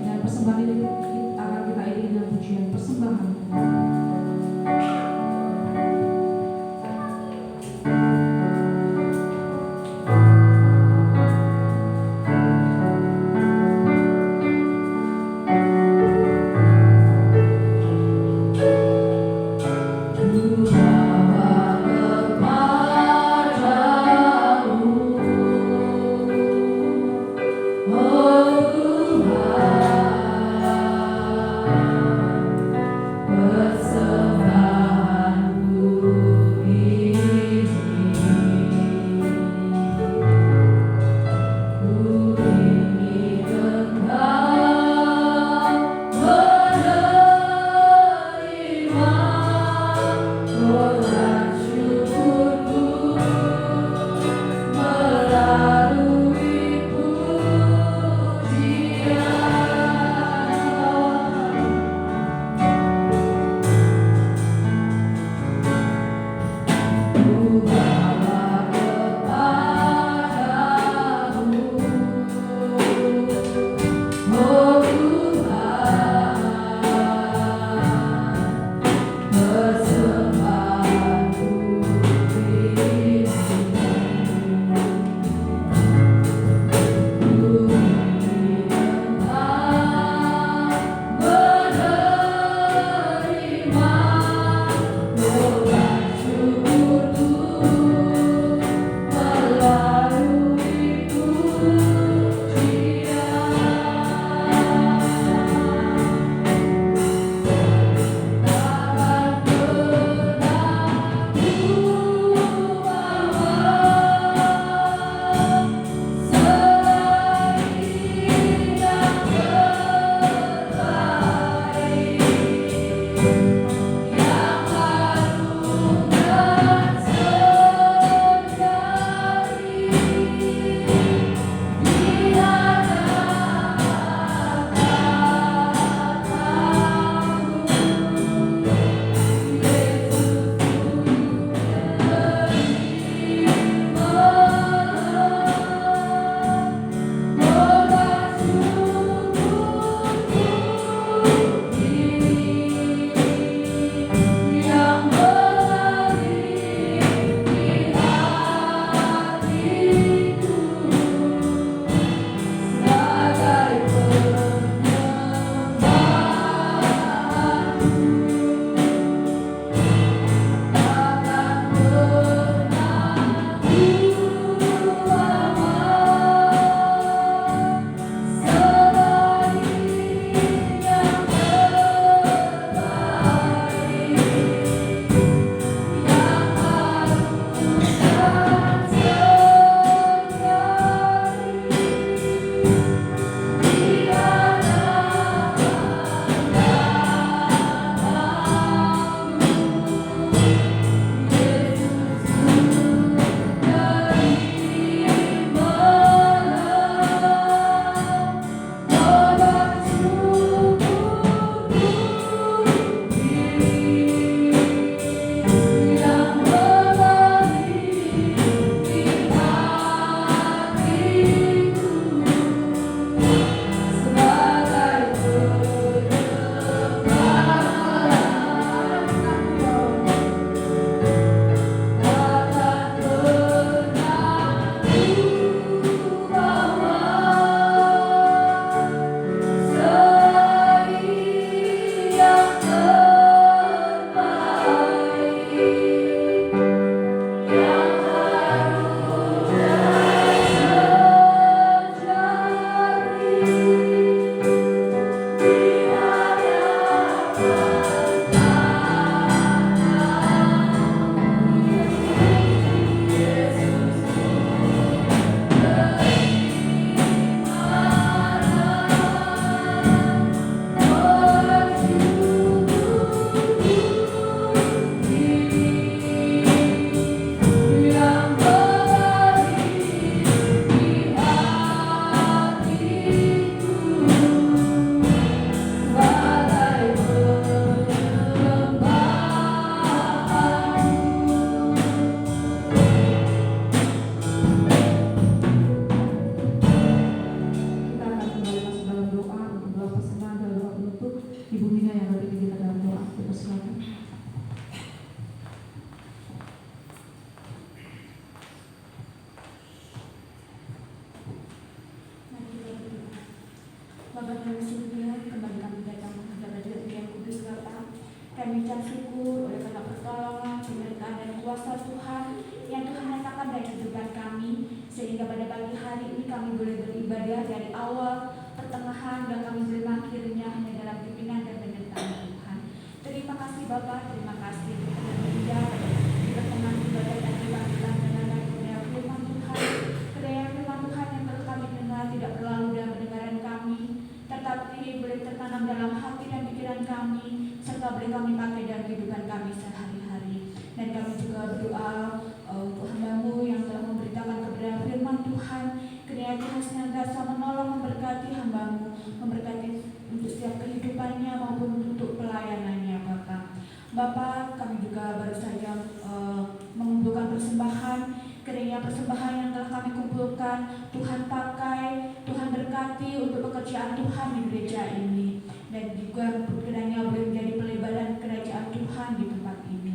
dan persembahan ini akan kita iringi dengan pujian persembahan. Oh Bapa dari surga, kembali kami datang menghadap hadirat yang kudus Bapa. Kami ucap syukur oleh karena pertolongan, penyertaan dan kuasa Tuhan yang Tuhan nyatakan dalam kehidupan kami, sehingga pada pagi hari ini kami boleh beribadah dari awal, pertengahan, dan kami boleh mengakhirinya hanya dalam pimpinan dan penyertaan Tuhan. Terima kasih Bapa, terima kasih untuk berbeda di pertengahan ibadah dan kebangkitan mendengar kebenaran firman Tuhan. Kebenaran firman Tuhan yang telah kami dengar tidak berlalu dalam pendengaran kami, tetapi boleh tertanam dalam hati dan pikiran kami, serta boleh kami pakai dalam kehidupan kami sehari-hari. Dan kami juga berdoa untuk hamba-Mu yang telah memberitakan kebenaran firman Tuhan, kiranya Tuhan senantiasa menolong, memberkati hamba-Mu, memberkati untuk setiap kehidupannya maupun untuk pelayanannya Bapa. Bapa, kami juga baru saja mengumpulkan persembahan. Kiranya persembahan yang telah kami kumpulkan Tuhan pakai, Tuhan berkati untuk pekerjaan Tuhan di gereja ini, dan juga kiranya boleh menjadi pelebaran kerajaan Tuhan di tempat ini.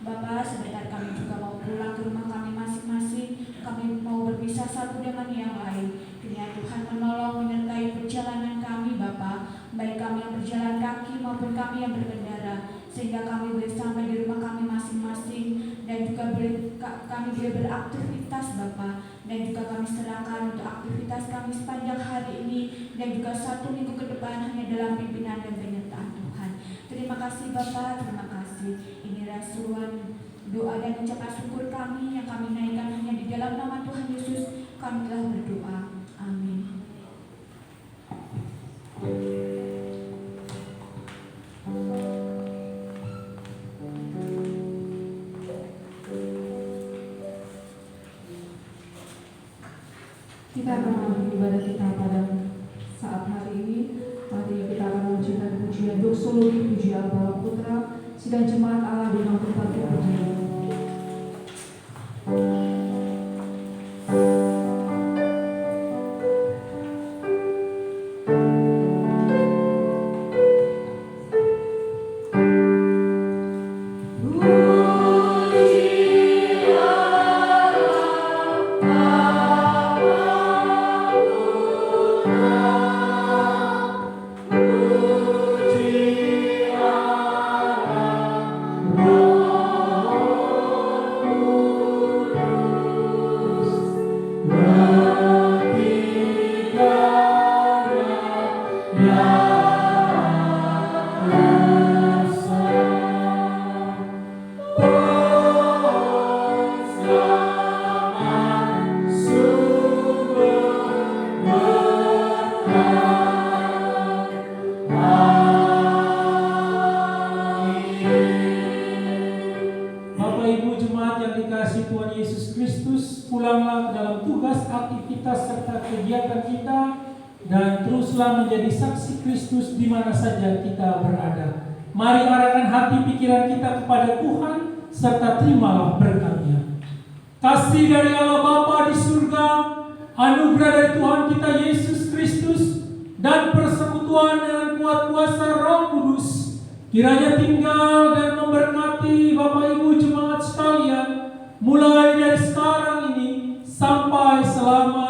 Bapa, sebentar kami juga mau pulang ke rumah kami masing-masing. Kami mau berpisah satu dengan yang lain. Kiranya Tuhan menolong menyertai perjalanan kami Bapa, baik kami yang berjalan kaki maupun kami yang berkendara, sehingga kami boleh sampai di rumah kami masing-masing, dan juga kami boleh beraktivitas Bapa, dan juga kami serahkan untuk aktivitas kami sepanjang hari ini dan juga 1 minggu ke depan hanya dalam pimpinan dan penyertaan Tuhan. Terima kasih Bapa, terima kasih. Inilah seruan doa dan ucapan syukur kami yang kami naikkan hanya di dalam nama Tuhan Yesus. Kami telah berdoa. Amin. Kita akan mengakhiri ibadah kita pada saat hari ini. Mari kita akan mengucapkan pujian doksologi, puji Allah Bapa Putra, sidang jemaat Allah di dalam tempat pujian. Menjadi saksi Kristus di mana saja kita berada. Mari arahkan hati pikiran kita kepada Tuhan serta terimalah berkat-Nya. Kasih dari Allah Bapa di surga, anugerah dari Tuhan kita Yesus Kristus, dan persekutuan dengan kuat kuasa Roh Kudus kiranya tinggal dan memberkati Bapak Ibu jemaat sekalian mulai dari sekarang ini sampai selama